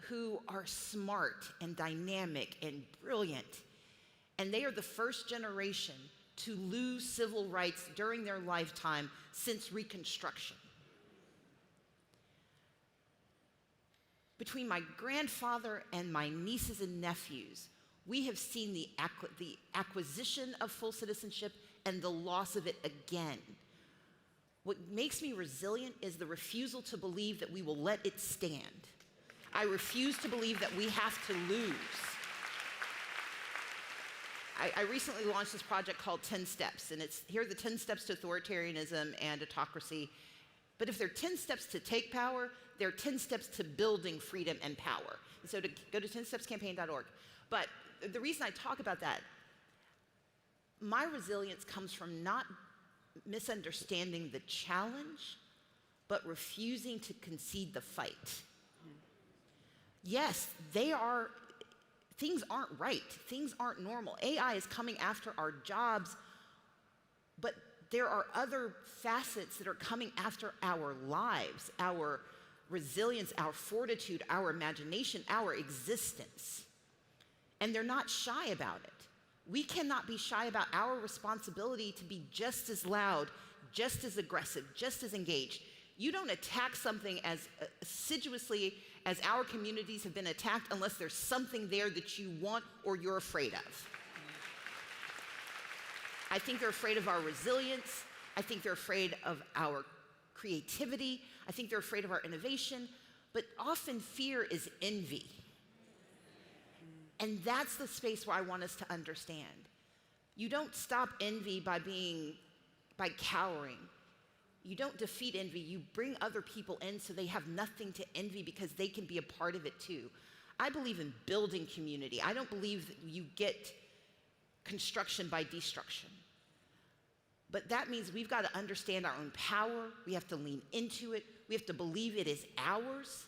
who are smart and dynamic and brilliant. And they are the first generation to lose civil rights during their lifetime since Reconstruction. Between my grandfather and my nieces and nephews, we have seen the acquisition of full citizenship and the loss of it again. What makes me resilient is the refusal to believe that we will let it stand. I refuse to believe that we have to lose. I recently launched this project called 10 Steps, and here are the 10 steps to authoritarianism and autocracy. But if there are 10 steps to take power, there are 10 steps to building freedom and power. And so to go to 10stepscampaign.org. But the reason I talk about that, my resilience comes from not misunderstanding the challenge, but refusing to concede the fight. Yes, things aren't right. Things aren't normal. AI is coming after our jobs, but there are other facets that are coming after our lives, our resilience, our fortitude, our imagination, our existence. And they're not shy about it. We cannot be shy about our responsibility to be just as loud, just as aggressive, just as engaged. You don't attack something as assiduously as our communities have been attacked unless there's something there that you want or you're afraid of. I think they're afraid of our resilience. I think they're afraid of our creativity. I think they're afraid of our innovation. But often fear is envy. And that's the space where I want us to understand. You don't stop envy by cowering. You don't defeat envy. You bring other people in so they have nothing to envy because they can be a part of it too. I believe in building community. I don't believe that you get construction by destruction. But that means we've got to understand our own power. We have to lean into it. We have to believe it is ours.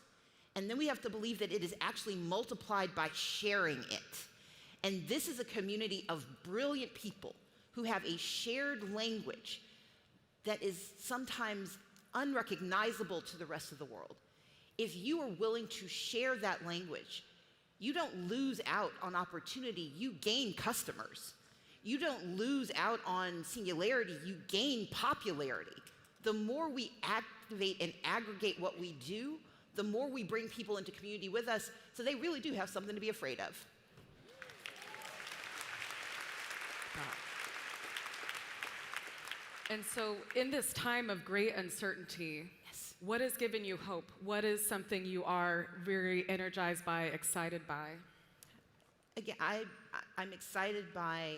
And then we have to believe that it is actually multiplied by sharing it. And this is a community of brilliant people who have a shared language that is sometimes unrecognizable to the rest of the world. If you are willing to share that language, you don't lose out on opportunity, you gain customers. You don't lose out on singularity, you gain popularity. The more we activate and aggregate what we do, the more we bring people into community with us, so they really do have something to be afraid of. And so in this time of great uncertainty, Yes. what has given you hope? What is something you are very energized by, excited by? Again, I'm excited by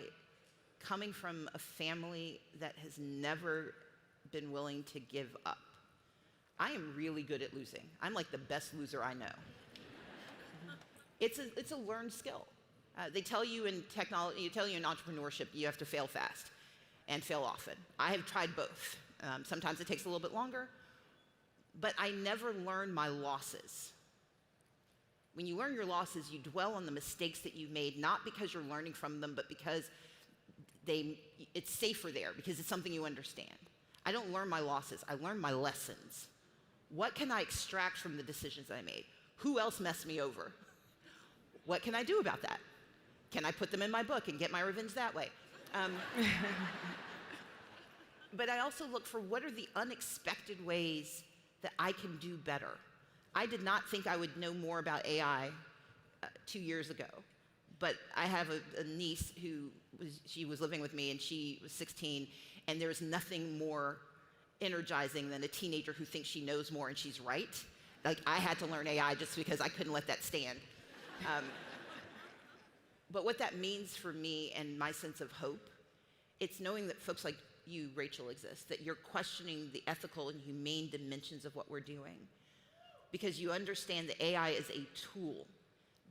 coming from a family that has never been willing to give up. I am really good at losing. I'm like the best loser I know. It's a learned skill. They tell you in technology, you tell you in entrepreneurship, you have to fail fast and fail often. I have tried both. Sometimes it takes a little bit longer, but I never learn my losses. When you learn your losses, you dwell on the mistakes that you made, not because you're learning from them, but because it's safer there, because it's something you understand. I don't learn my losses, I learn my lessons. What can I extract from the decisions I made? Who else messed me over? What can I do about that? Can I put them in my book and get my revenge that way? But I also look for what are the unexpected ways that I can do better. I did not think I would know more about AI 2 years ago, but I have a niece she was living with me and she was 16, and there's nothing more energizing than a teenager who thinks she knows more and she's right. Like, I had to learn AI just because I couldn't let that stand. But what that means for me and my sense of hope, it's knowing that folks like you, Rachel, exist, that you're questioning the ethical and humane dimensions of what we're doing. Because you understand that AI is a tool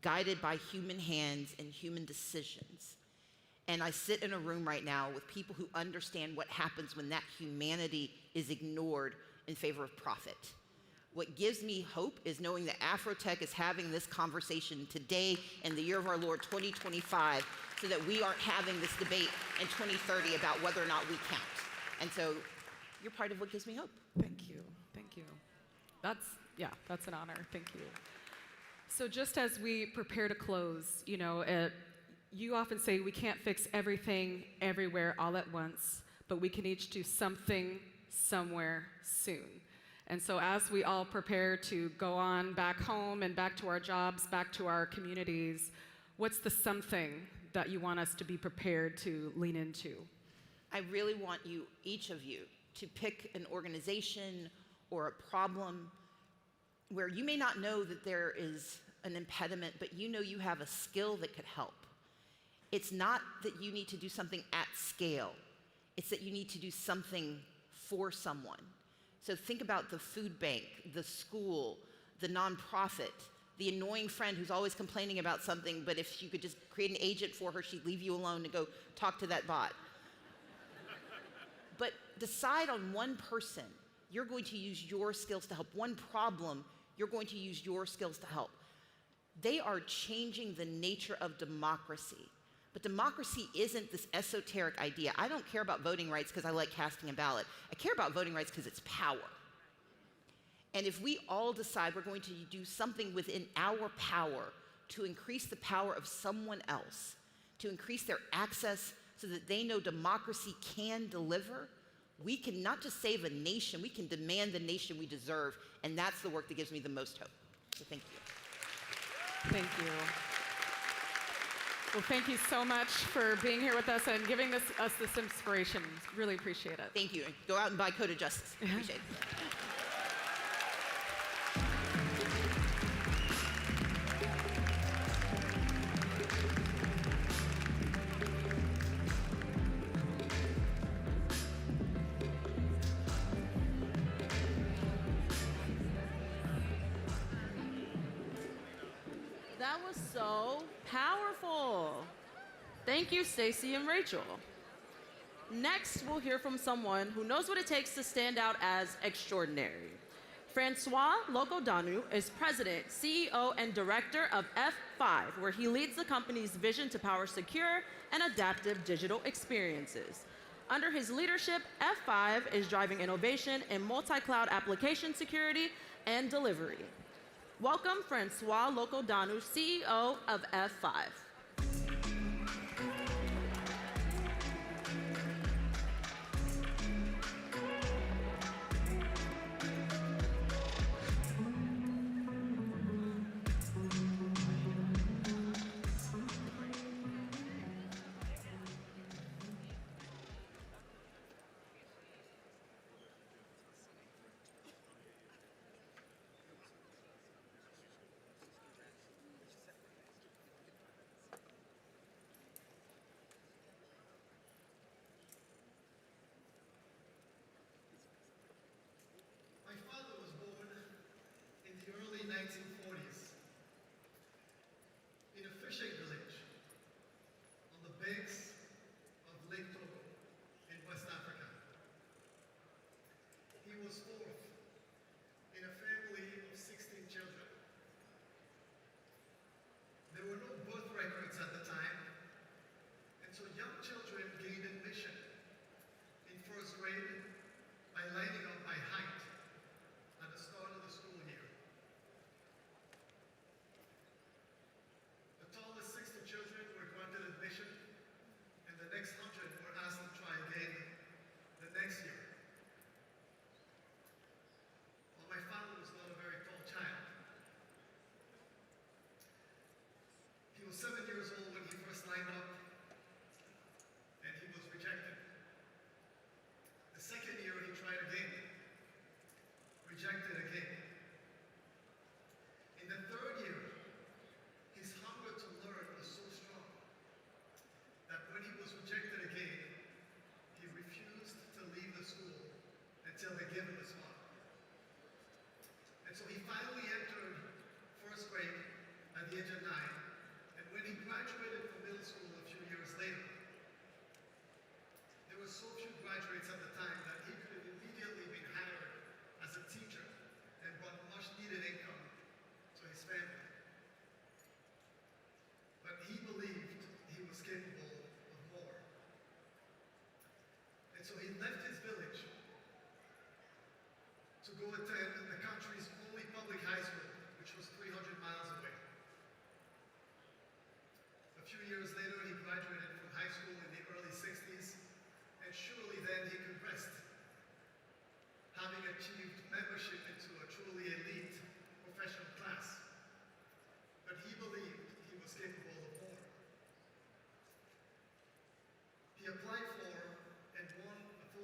guided by human hands and human decisions. And I sit in a room right now with people who understand what happens when that humanity is ignored in favor of profit. What gives me hope is knowing that AfroTech is having this conversation today in the year of our Lord 2025, so that we aren't having this debate in 2030 about whether or not we count. And so you're part of what gives me hope. Thank you. Thank you. That's an honor. Thank you. So just as we prepare to close, you often say we can't fix everything everywhere all at once, but we can each do something somewhere soon. And so as we all prepare to go on back home and back to our jobs, back to our communities, what's the something that you want us to be prepared to lean into? I really want you, each of you, to pick an organization or a problem where you may not know that there is an impediment, but you know you have a skill that could help. It's not that you need to do something at scale. It's that you need to do something for someone. So think about the food bank, the school, the nonprofit, the annoying friend who's always complaining about something, but if you could just create an agent for her, she'd leave you alone and go talk to that bot. But decide on one person. You're going to use your skills to help. One problem, you're going to use your skills to help. They are changing the nature of democracy. But democracy isn't this esoteric idea. I don't care about voting rights because I like casting a ballot. I care about voting rights because it's power. And if we all decide we're going to do something within our power to increase the power of someone else, to increase their access so that they know democracy can deliver, we can not just save a nation, we can demand the nation we deserve. And that's the work that gives me the most hope. So thank you. Thank you. Well, thank you so much for being here with us and giving us this inspiration. Really appreciate it. Thank you. Go out and buy Code of Justice. Appreciate it. That was so powerful. Thank you, Stacey and Rachel. Next, we'll hear from someone who knows what it takes to stand out as extraordinary. Francois Locodanu is president, CEO, and director of F5, where he leads the company's vision to power secure and adaptive digital experiences. Under his leadership, F5 is driving innovation in multi-cloud application security and delivery. Welcome, Francois Locodanu, CEO of F5. My father was born in the early 1940s in a fishing village on the banks of Lake Togo in West Africa. He was fourth in a family of 16 children. There were no birth records at the time, and so young children gained admission in first grade by lining up by height at the start of the school year. The tallest 60 children were granted admission, and the next 100 were asked to try again the next year. Well, my father was not a very tall child.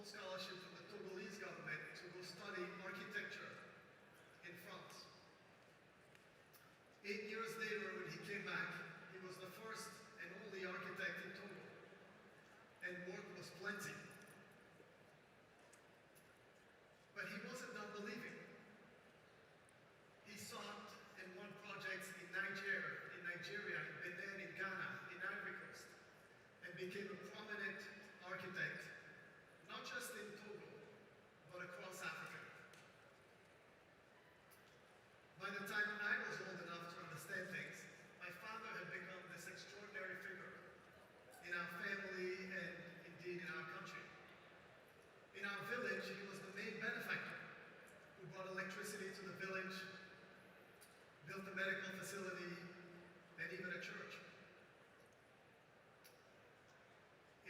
full scholarship from the Togolese government to go study architecture in France. 8 years later, when he came back, he was the first and only architect in Togo, and work was plenty. But he wasn't done believing. He sought and won projects in Nigeria, in Benin, in Ghana, in Ivory Coast, and became a prominent architect, not just in Togo, but across Africa. By the time I was old enough to understand things, my father had become this extraordinary figure in our family and indeed in our country. In our village, he was the main benefactor who brought electricity to the village, built a medical facility, and even a church.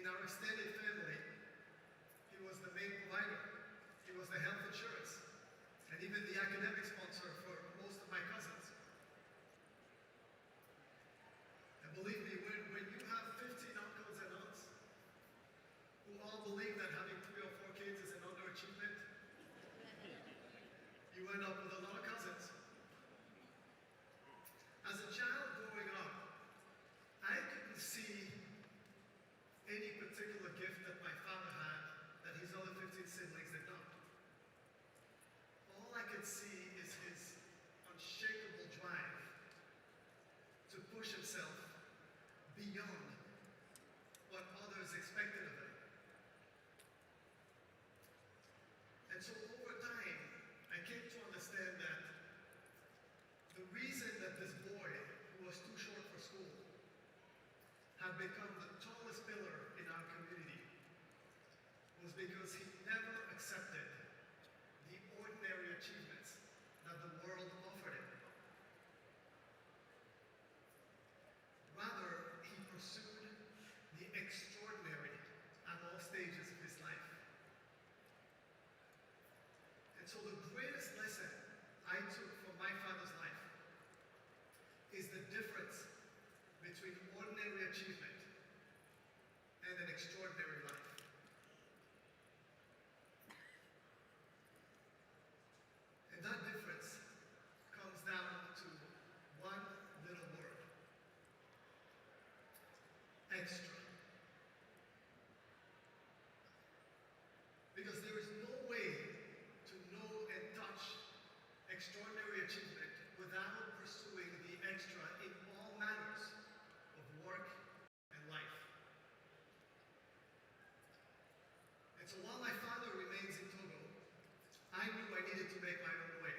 In our extended family, he was the main provider. He was the health insurance, and even the academic sponsor for most of my cousins. And believe me, when you have 15 uncles and aunts who all believe that having 3 or 4 kids is an underachievement, you end up with a lot of cousins. As a child growing up, I couldn't see any particular gift that my father had that his other 15 siblings did not. All I could see is his unshakable drive to push himself beyond what others expected of him. And so over time, I came to understand that the reason that this boy, who was too short for school, had become the tallest pillar in our community was because he never accepted the ordinary achievements that the world offered him. Rather, he pursued the extraordinary at all stages of his life. And so the greatest lesson I took from my father's life is the difference between ordinary achievement and an extraordinary life. And that difference comes down to one little word: extra. Because there is no way to know and touch extraordinary achievement without pursuing the extra in all matters of work and life. And so while my father remains in Togo, I knew I needed to make my own way.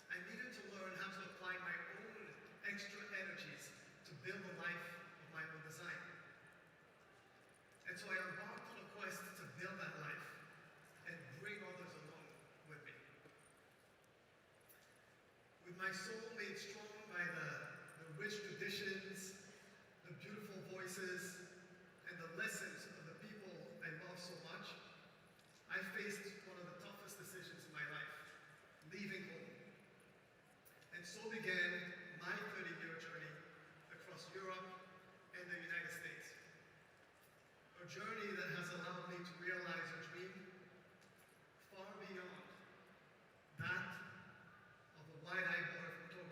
I needed to learn how to apply my own extra energies to build a life of my own design. And so I embarked on a quest to build that life and bring others along with me. With my soul made strong by the rich traditions, the beautiful voices, and the lessons of the people I love so much, I faced one of the toughest decisions in my life: leaving home. And so began my 30-year journey across Europe and the United States. A journey that has allowed me to realize a dream far beyond that of a wide-eyed boy from Togo.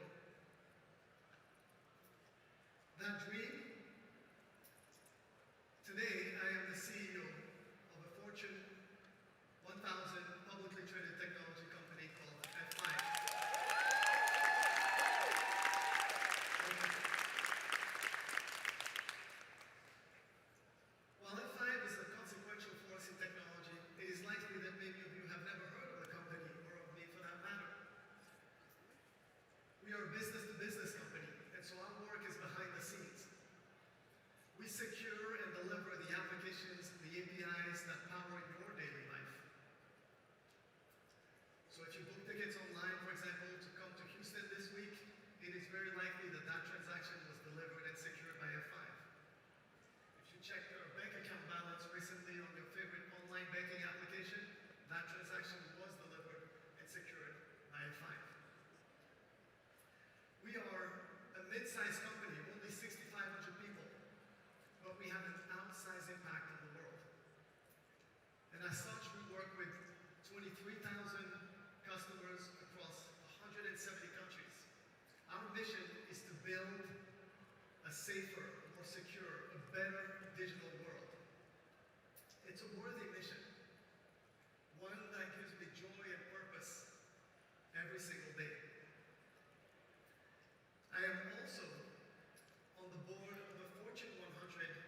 mission is to build a safer, more secure, a better digital world. It's a worthy mission, one that gives me joy and purpose every single day. I am also on the board of a Fortune 100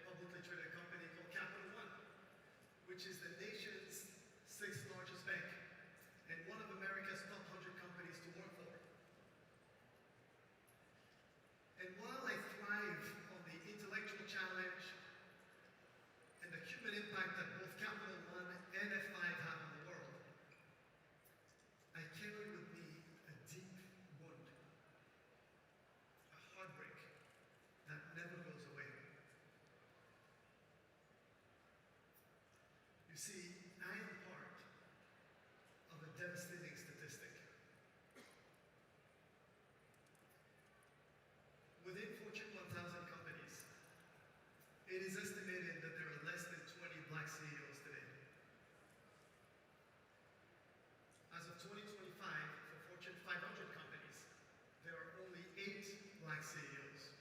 publicly traded company called Capital One, which is the nation's 6th largest bank and one of America's top 100 companies to work for. And while I thrive on the intellectual challenge and the human impact that both Capital One and F5 have on the world, I carry with me a deep wound, a heartbreak that never goes away. You see, I am part of a devastating statistic. Within Fortune 1000 companies, it is estimated that there are less than 20 black CEOs today. As of 2025, for Fortune 500 companies, there are only 8 black CEOs.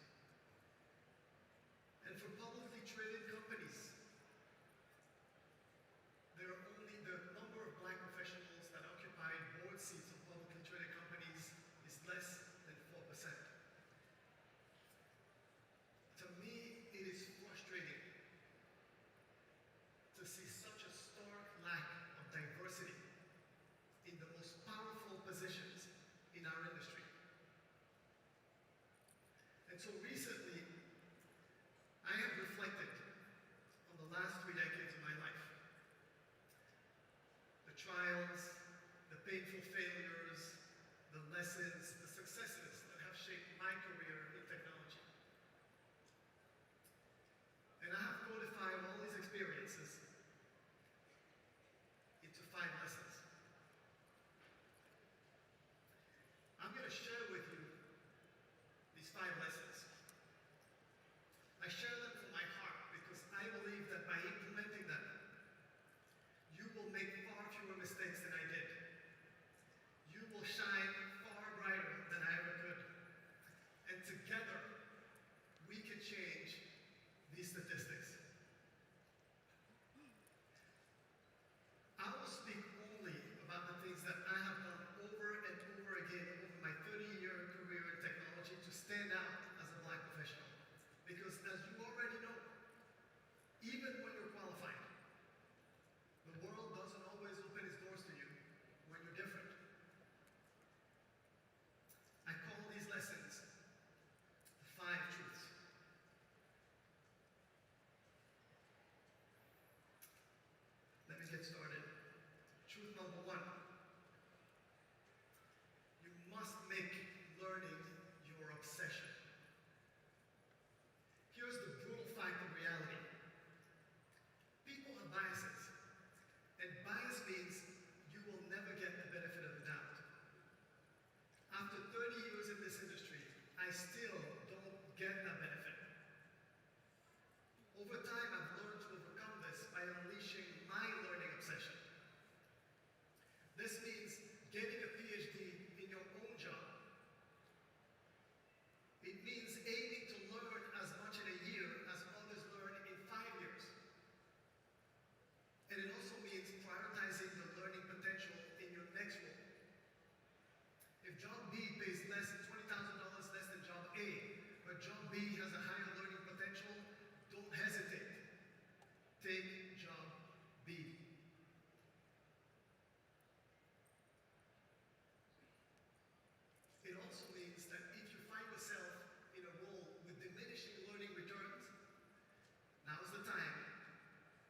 And for publicly traded companies, the number of black professionals that occupy board seats of publicly traded companies is less than 4%. To me, it is frustrating to see such a stark lack of diversity in the most powerful positions in our industry. And so recently, I have reflected on the last 3 decades of my life. The trials, the painful failures, the lessons, the successes that have shaped my career in technology. And I have codified all these experiences into 5 lessons. I'm going to share with you these 5 lessons. I share them from my heart because I believe that by implementing them, you will make far fewer mistakes than I did. You will shine far brighter than I ever could. And together, we can change these statistics. I will speak only about the things that I have done over and over again over my 30-year career in technology to stand out as a black professional. Because as you already know, even when you're qualified, the world doesn't always open its doors to you when you're different. I call these lessons the 5 truths. Let me get started. Truth number 1. You must make learning your obsession. Here's the brutal fact of reality. People have biases. And bias means you will never get the benefit of the doubt. After 30 years in this industry, I still don't get that benefit. Over time, I've learned to overcome this by unleashing my learning obsession. This means getting a PhD in your own job. It means aiming to learn as much in a year as others learn in 5 years. And it also means prioritizing the learning potential in your next role. If job B pays $20,000 less than job A, but job B has a higher learning potential, don't hesitate. Take job B. It also means that if you find yourself in a role with diminishing learning returns, now's the time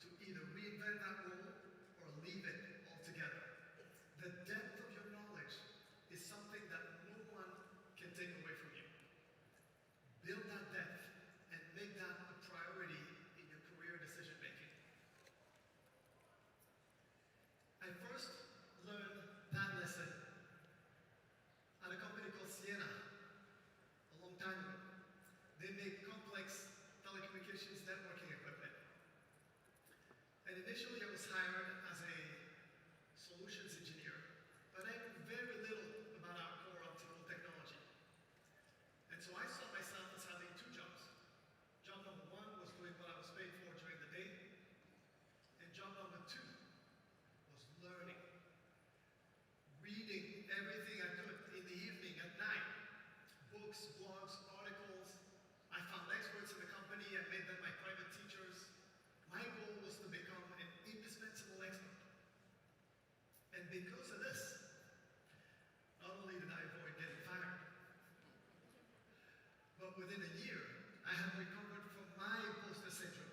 to either reinvent that role or leave it altogether. The depth of your knowledge is something that no one can take away from you. Build that depth and make that a priority in your career decision making. I first learned that lesson at a company called Sienna a long time ago. They make complex telecommunications networking equipment. And initially I was hired as a solutions engineer, but I knew very little about our core optical technology. because of this, not only did I avoid getting fired, but within a year, I had recovered from my imposter syndrome.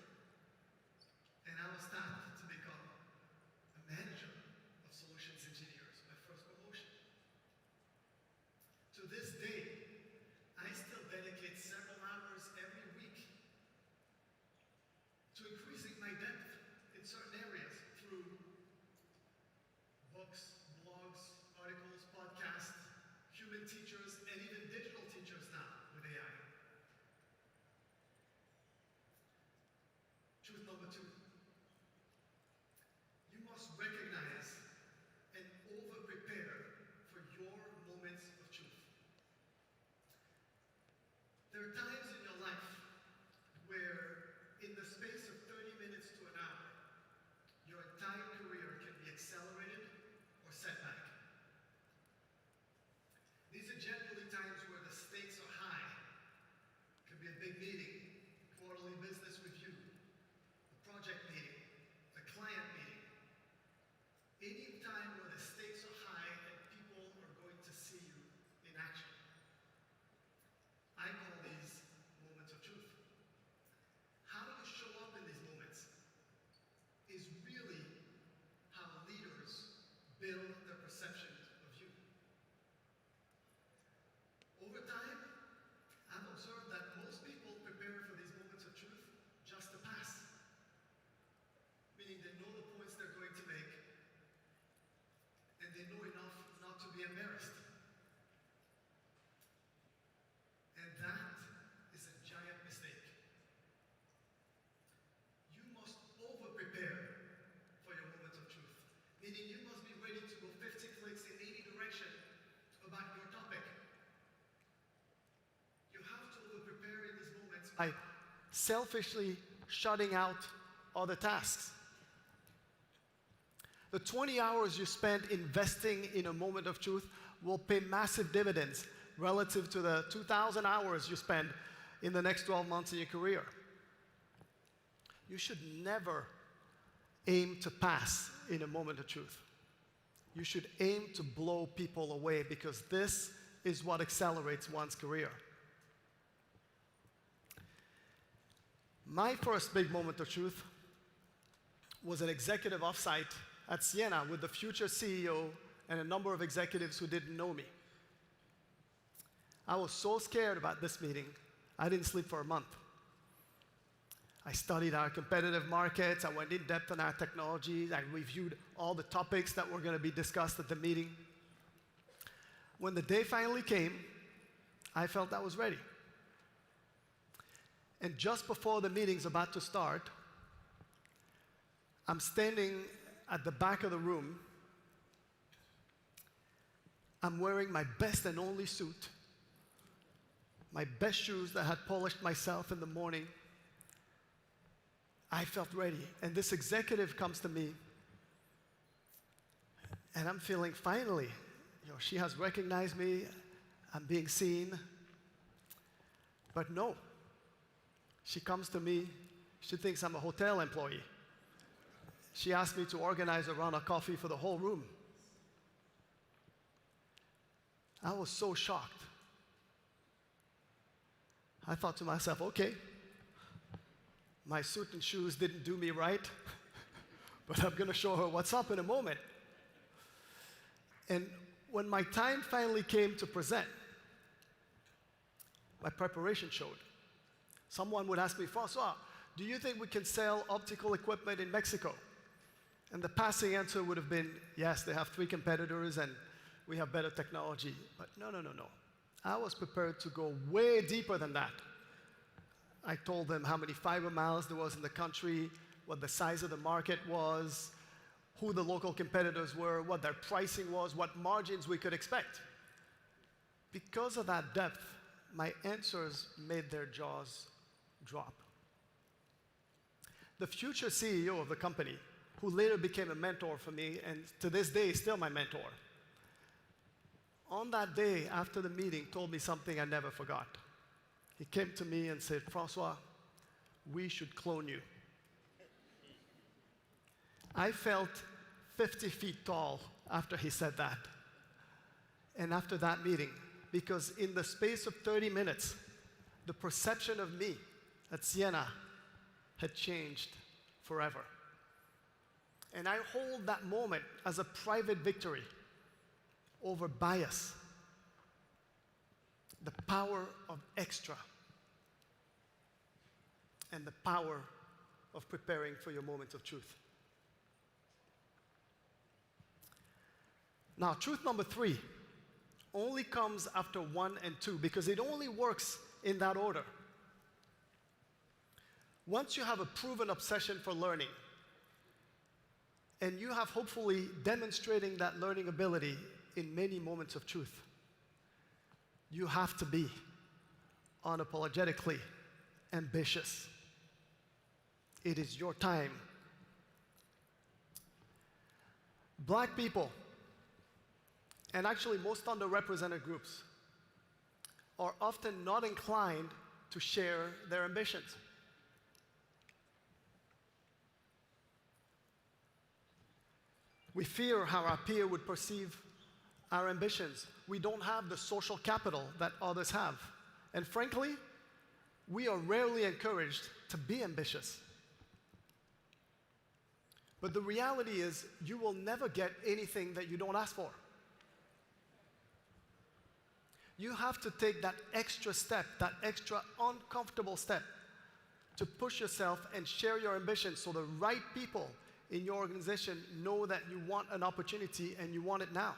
And I was tapped to become a manager of solutions engineers, my first promotion. To this day, I still dedicate several hours every week to increasing my depth in certain areas through books, blogs, articles, podcasts, human teachers, and even digital teachers now with AI. Truth number 2. You must recognize and over-prepare for your moments of truth. There are times in your life where, in the space of 30 minutes to an hour, your entire career can be accelerated or set back. These are generally times where the stakes are high. It could be a big meeting, quarterly business review, a project meeting, a client meeting. Any time where the stakes are high and people are going to see you in action. I call these moments of truth. How you show up in these moments is really how leaders build their perception of you. Over time, I've observed that most people prepare for these moments of truth just to pass. Meaning they know the points they're going to make, and they know enough not to be embarrassed. And that is a giant mistake. You must over-prepare for your moments of truth. Meaning you must be ready to go 50 clicks in any direction about your topic. You have to over-prepare in these moments by selfishly shutting out other tasks. The 20 hours you spend investing in a moment of truth will pay massive dividends relative to the 2,000 hours you spend in the next 12 months of your career. You should never aim to pass in a moment of truth. You should aim to blow people away because this is what accelerates one's career. My first big moment of truth was an executive offsite at Siena with the future CEO and a number of executives who didn't know me. I was so scared about this meeting, I didn't sleep for a month. I studied our competitive markets, I went in depth on our technologies, I reviewed all the topics that were going to be discussed at the meeting. When the day finally came, I felt I was ready. And just before the meeting's about to start, I'm standing at the back of the room. I'm wearing my best and only suit, my best shoes that I had polished myself in the morning. I felt ready. And this executive comes to me, and I'm feeling finally, she has recognized me, I'm being seen. But no, she comes to me, she thinks I'm a hotel employee. She asked me to organize a round of coffee for the whole room. I was so shocked. I thought to myself, okay, my suit and shoes didn't do me right, but I'm going to show her what's up in a moment. And when my time finally came to present, my preparation showed. Someone would ask me, François, do you think we can sell optical equipment in Mexico? And the passing answer would have been, yes, they have 3 competitors and we have better technology. But no. I was prepared to go way deeper than that. I told them how many fiber miles there was in the country, what the size of the market was, who the local competitors were, what their pricing was, what margins we could expect. Because of that depth, my answers made their jaws drop. The future CEO of the company, who later became a mentor for me, and to this day is still my mentor, on that day after the meeting told me something I never forgot. He came to me and said, François, we should clone you. I felt 50 feet tall after he said that. And after that meeting, because in the space of 30 minutes, the perception of me at Siena had changed forever. And I hold that moment as a private victory over bias, the power of extra, and the power of preparing for your moment of truth. Now, truth number 3 only comes after 1 and 2 because it only works in that order. Once you have a proven obsession for learning, and you have hopefully demonstrating that learning ability in many moments of truth, you have to be unapologetically ambitious. It is your time. Black people, and actually most underrepresented groups, are often not inclined to share their ambitions. We fear how our peer would perceive our ambitions. We don't have the social capital that others have. And frankly, we are rarely encouraged to be ambitious. But the reality is, you will never get anything that you don't ask for. You have to take that extra step, that extra uncomfortable step, to push yourself and share your ambition so the right people in your organization know that you want an opportunity and you want it now.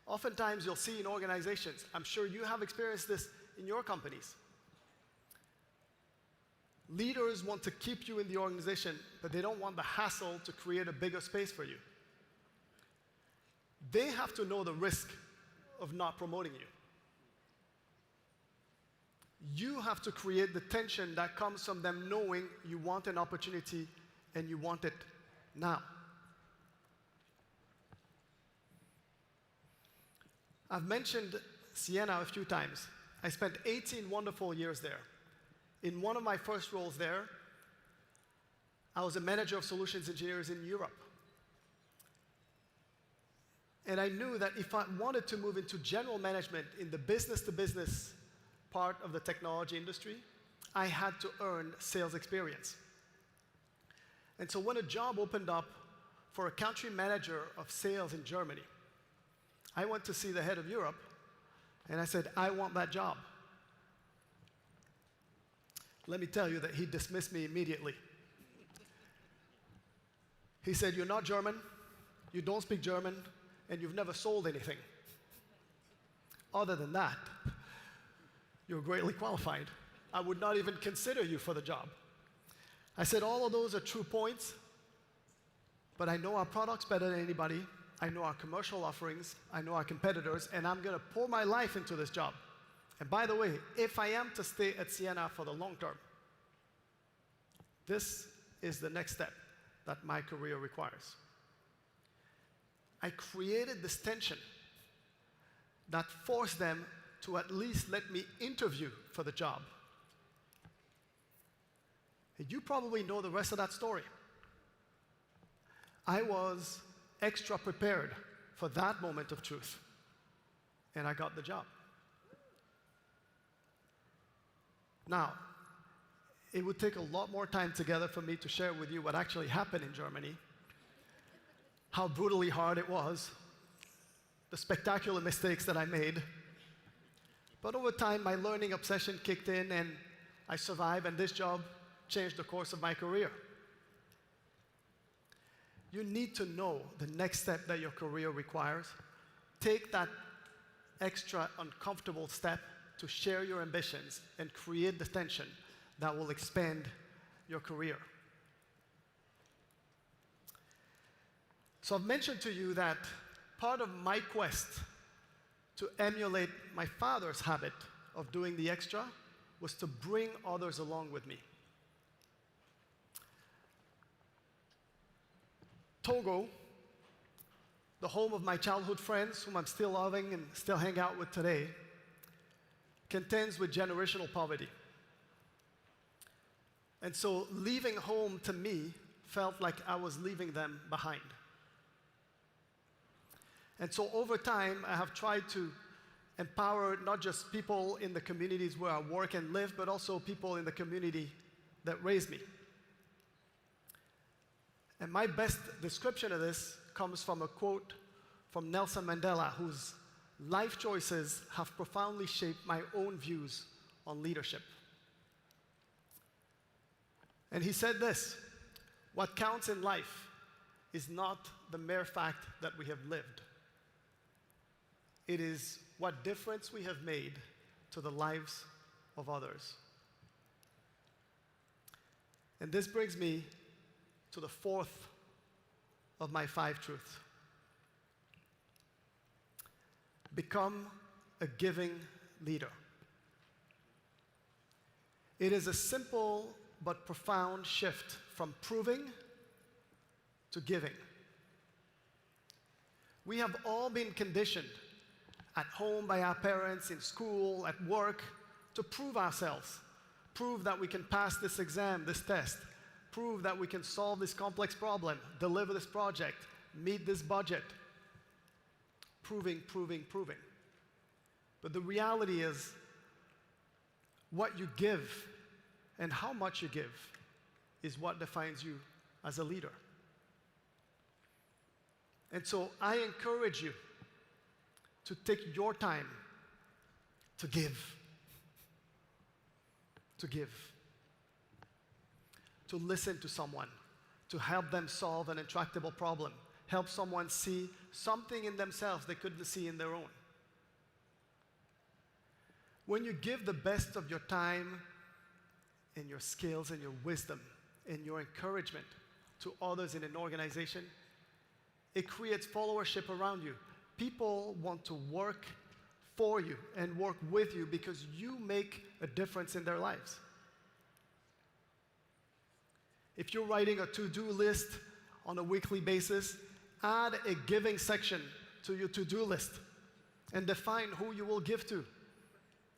Oftentimes you'll see in organizations, I'm sure you have experienced this in your companies, leaders want to keep you in the organization, but they don't want the hassle to create a bigger space for you. They have to know the risk of not promoting you. You have to create the tension that comes from them knowing you want an opportunity and you want it now. I've mentioned Siena a few times. I spent 18 wonderful years there. In one of my first roles there, I was a manager of solutions engineers in Europe. And I knew that if I wanted to move into general management in the business-to-business part of the technology industry, I had to earn sales experience. And so when a job opened up for a country manager of sales in Germany, I went to see the head of Europe, and I said, I want that job. Let me tell you that he dismissed me immediately. He said, you're not German, you don't speak German, and you've never sold anything. Other than that, you're greatly qualified. I would not even consider you for the job. I said, all of those are true points, but I know our products better than anybody. I know our commercial offerings. I know our competitors, and I'm going to pour my life into this job. And by the way, if I am to stay at Siena for the long term, this is the next step that my career requires. I created this tension that forced them to at least let me interview for the job. And you probably know the rest of that story. I was extra prepared for that moment of truth, and I got the job. Now, it would take a lot more time together for me to share with you what actually happened in Germany, how brutally hard it was, the spectacular mistakes that I made. But over time, my learning obsession kicked in, and I survived, and this job changed the course of my career. You need to know the next step that your career requires. Take that extra uncomfortable step to share your ambitions and create the tension that will expand your career. So I've mentioned to you that part of my quest to emulate my father's habit of doing the extra was to bring others along with me. Togo, the home of my childhood friends, whom I'm still loving and still hang out with today, contends with generational poverty. And so leaving home to me felt like I was leaving them behind. And so over time, I have tried to empower not just people in the communities where I work and live, but also people in the community that raised me. And my best description of this comes from a quote from Nelson Mandela, whose life choices have profoundly shaped my own views on leadership. And he said this: "What counts in life is not the mere fact that we have lived. It is what difference we have made to the lives of others." And this brings me to the fourth of my 5 truths. Become a giving leader. It is a simple but profound shift from proving to giving. We have all been conditioned at home by our parents, in school, at work, to prove ourselves. Prove that we can pass this exam, this test. Prove that we can solve this complex problem, deliver this project, meet this budget. Proving, proving, proving. But the reality is, what you give and how much you give is what defines you as a leader. And so I encourage you to take your time to give. To give. To listen to someone, to help them solve an intractable problem, help someone see something in themselves they couldn't see in their own. When you give the best of your time and your skills and your wisdom and your encouragement to others in an organization, it creates followership around you. People want to work for you and work with you because you make a difference in their lives. If you're writing a to-do list on a weekly basis, add a giving section to your to-do list and define who you will give to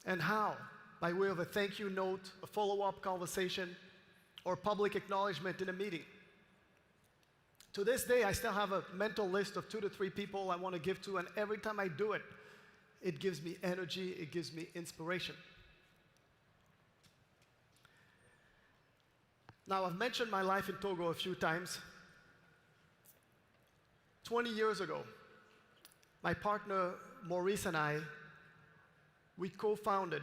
and how, by way of a thank you note, a follow-up conversation, or public acknowledgement in a meeting. To this day, I still have a mental list of 2 to 3 people I want to give to, and every time I do it, it gives me energy, it gives me inspiration. Now, I've mentioned my life in Togo a few times. 20 years ago, my partner Maurice and I, we co-founded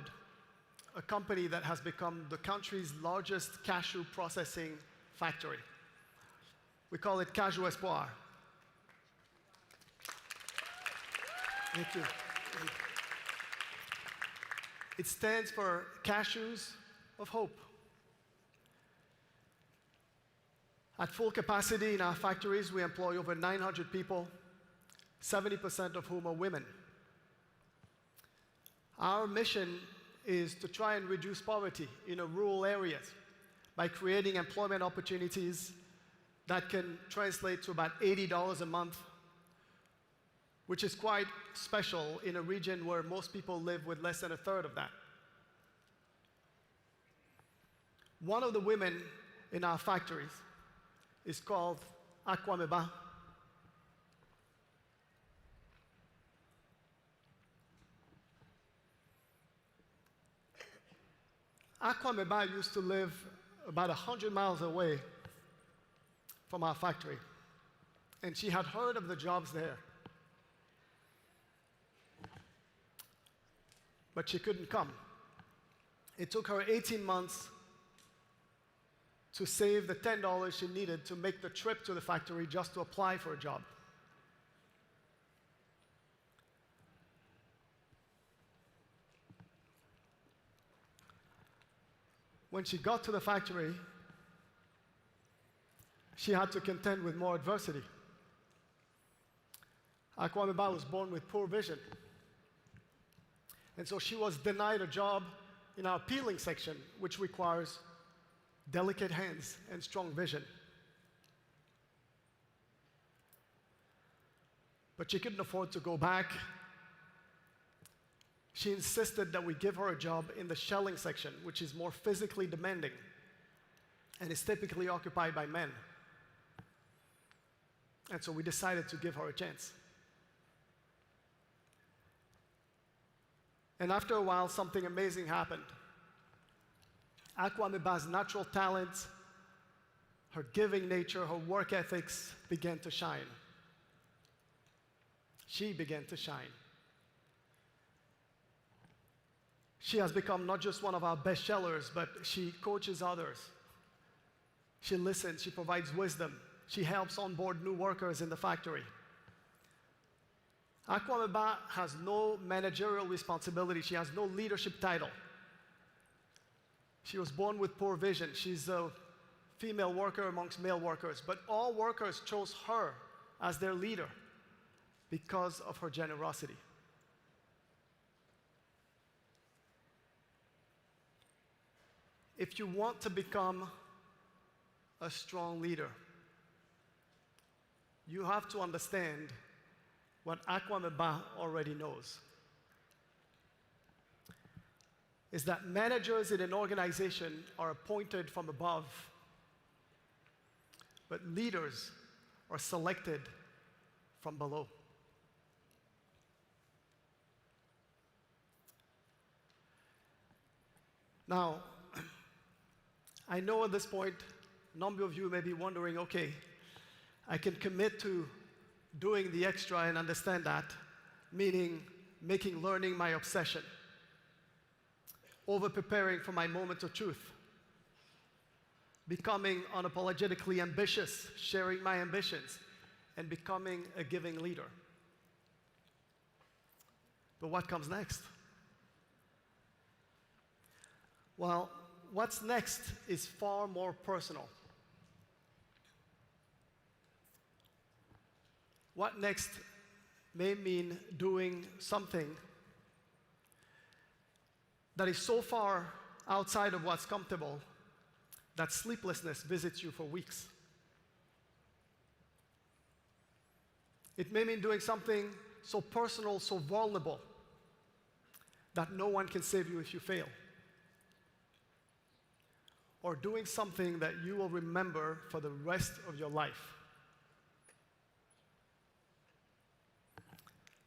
a company that has become the country's largest cashew processing factory. We call it Cashew Espoir. Thank you. It stands for Cashews of Hope. At full capacity in our factories, we employ over 900 people, 70% of whom are women. Our mission is to try and reduce poverty in rural areas by creating employment opportunities that can translate to about $80 a month, which is quite special in a region where most people live with less than a third of that. One of the women in our factories is called Akwameba. Akwameba used to live about 100 miles away from our factory, and she had heard of the jobs there. But she couldn't come. It took her 18 months to save the $10 she needed to make the trip to the factory just to apply for a job. When she got to the factory, she had to contend with more adversity. Akwameba was born with poor vision. And so she was denied a job in our peeling section, which requires delicate hands and strong vision. But she couldn't afford to go back. She insisted that we give her a job in the shelling section, which is more physically demanding and is typically occupied by men. And so we decided to give her a chance. And after a while, something amazing happened. Aquameba's natural talents, her giving nature, her work ethics began to shine. She began to shine. She has become not just one of our best sellers, but she coaches others. She listens, she provides wisdom, she helps onboard new workers in the factory. Aquameba has no managerial responsibility, she has no leadership title. She was born with poor vision. She's a female worker amongst male workers, but all workers chose her as their leader because of her generosity. If you want to become a strong leader, you have to understand what Aquameba already knows. Is that managers in an organization are appointed from above, but leaders are selected from below. Now, I know at this point, a number of you may be wondering, okay, I can commit to doing the extra and understand that, meaning making learning my obsession, over-preparing for my moment of truth, becoming unapologetically ambitious, sharing my ambitions, and becoming a giving leader. But what comes next? Well, what's next is far more personal. What next may mean doing something that is so far outside of what's comfortable that sleeplessness visits you for weeks. It may mean doing something so personal, so vulnerable, that no one can save you if you fail. Or doing something that you will remember for the rest of your life.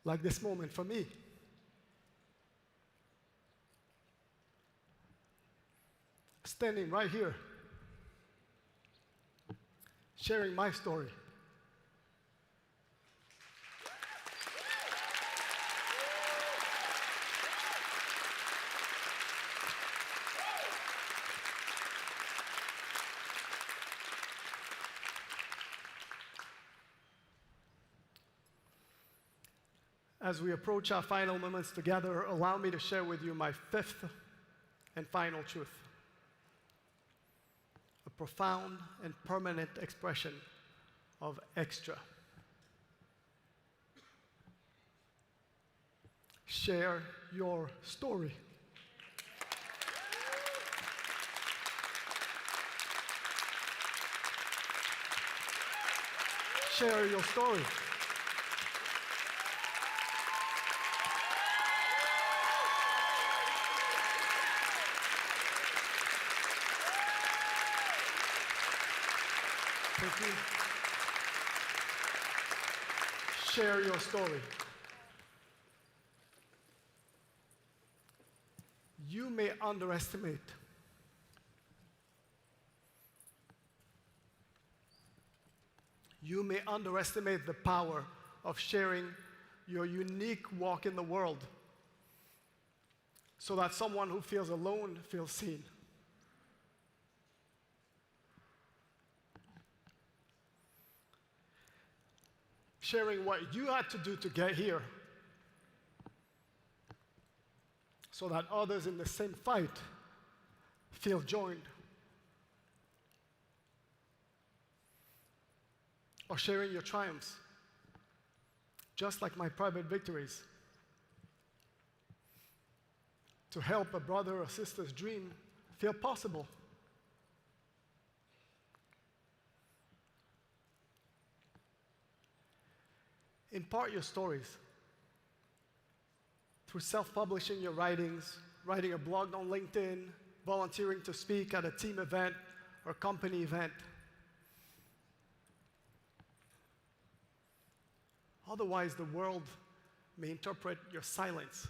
Like this moment for me. Standing right here, sharing my story. As we approach our final moments together, allow me to share with you my fifth and final truth. A profound and permanent expression of extra. Share your story. Share your story. Thank you. Share your story. You may underestimate the power of sharing your unique walk in the world so that someone who feels alone feels seen. Sharing what you had to do to get here so that others in the same fight feel joined. Or sharing your triumphs, just like my private victories, to help a brother or sister's dream feel possible. Impart your stories through self-publishing your writings, writing a blog on LinkedIn, volunteering to speak at a team event or company event. Otherwise, the world may interpret your silence,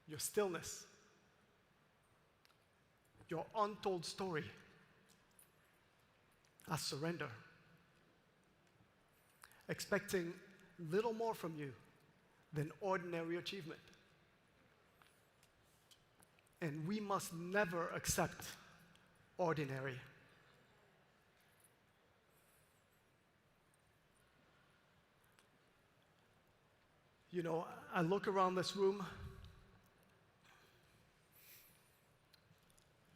your stillness, your untold story as surrender, expecting little more from you than ordinary achievement. And we must never accept ordinary. You know, I look around this room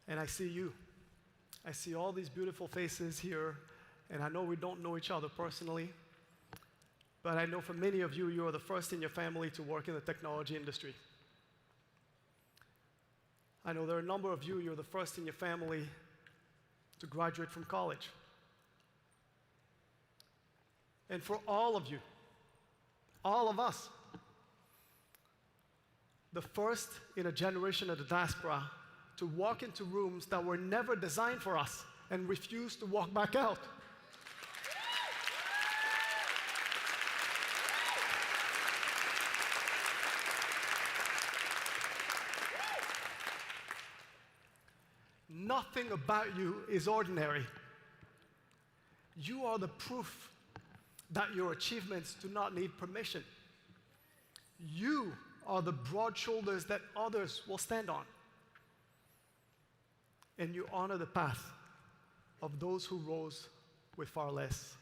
and I see you. I see all these beautiful faces here, and I know we don't know each other personally, but I know for many of you, you are the first in your family to work in the technology industry. I know there are a number of you, you're the first in your family to graduate from college. And for all of you, all of us, the first in a generation of the diaspora to walk into rooms that were never designed for us and refuse to walk back out. Nothing about you is ordinary. You are the proof that your achievements do not need permission. You are the broad shoulders that others will stand on. And you honor the path of those who rose with far less.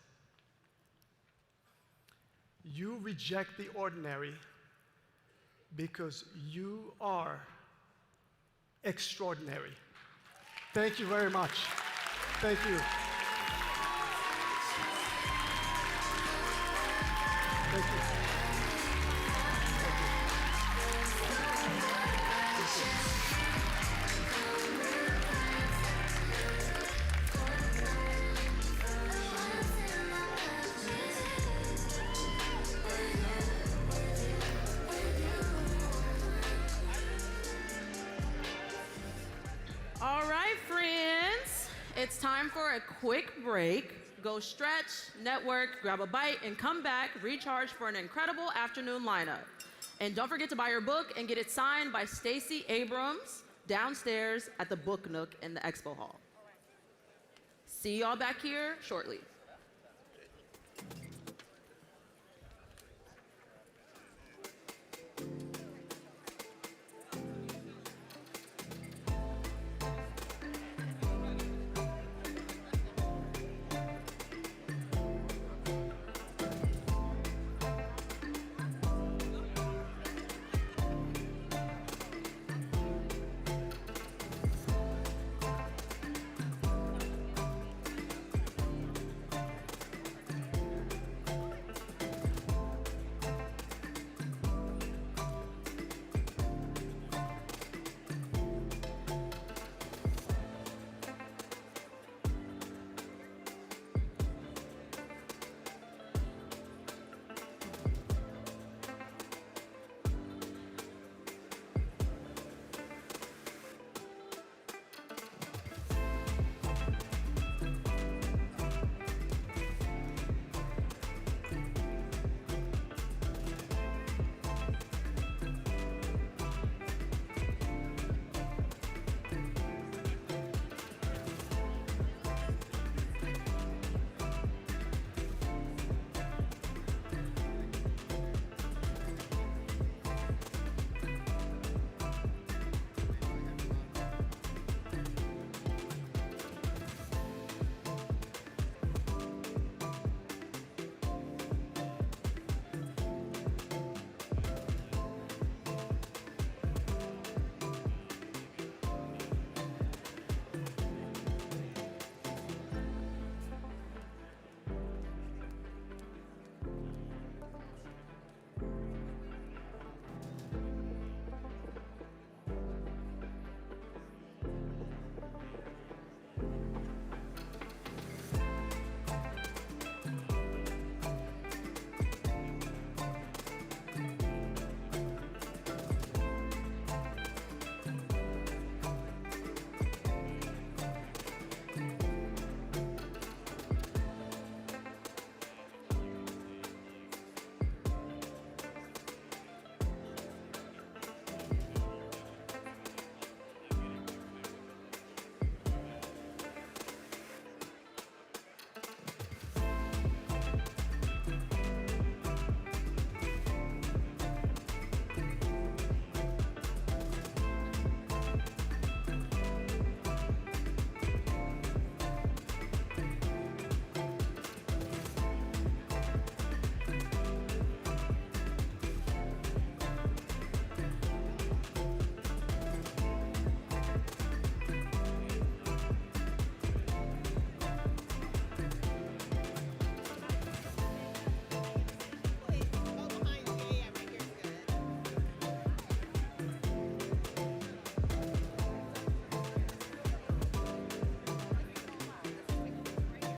You reject the ordinary because you are extraordinary. Thank you very much. Thank you. Thank you. All right, friends, it's time for a quick break. Go stretch, network, grab a bite, and come back, recharge for an incredible afternoon lineup. And don't forget to buy your book and get it signed by Stacey Abrams downstairs at the Book Nook in the Expo Hall. See y'all back here shortly.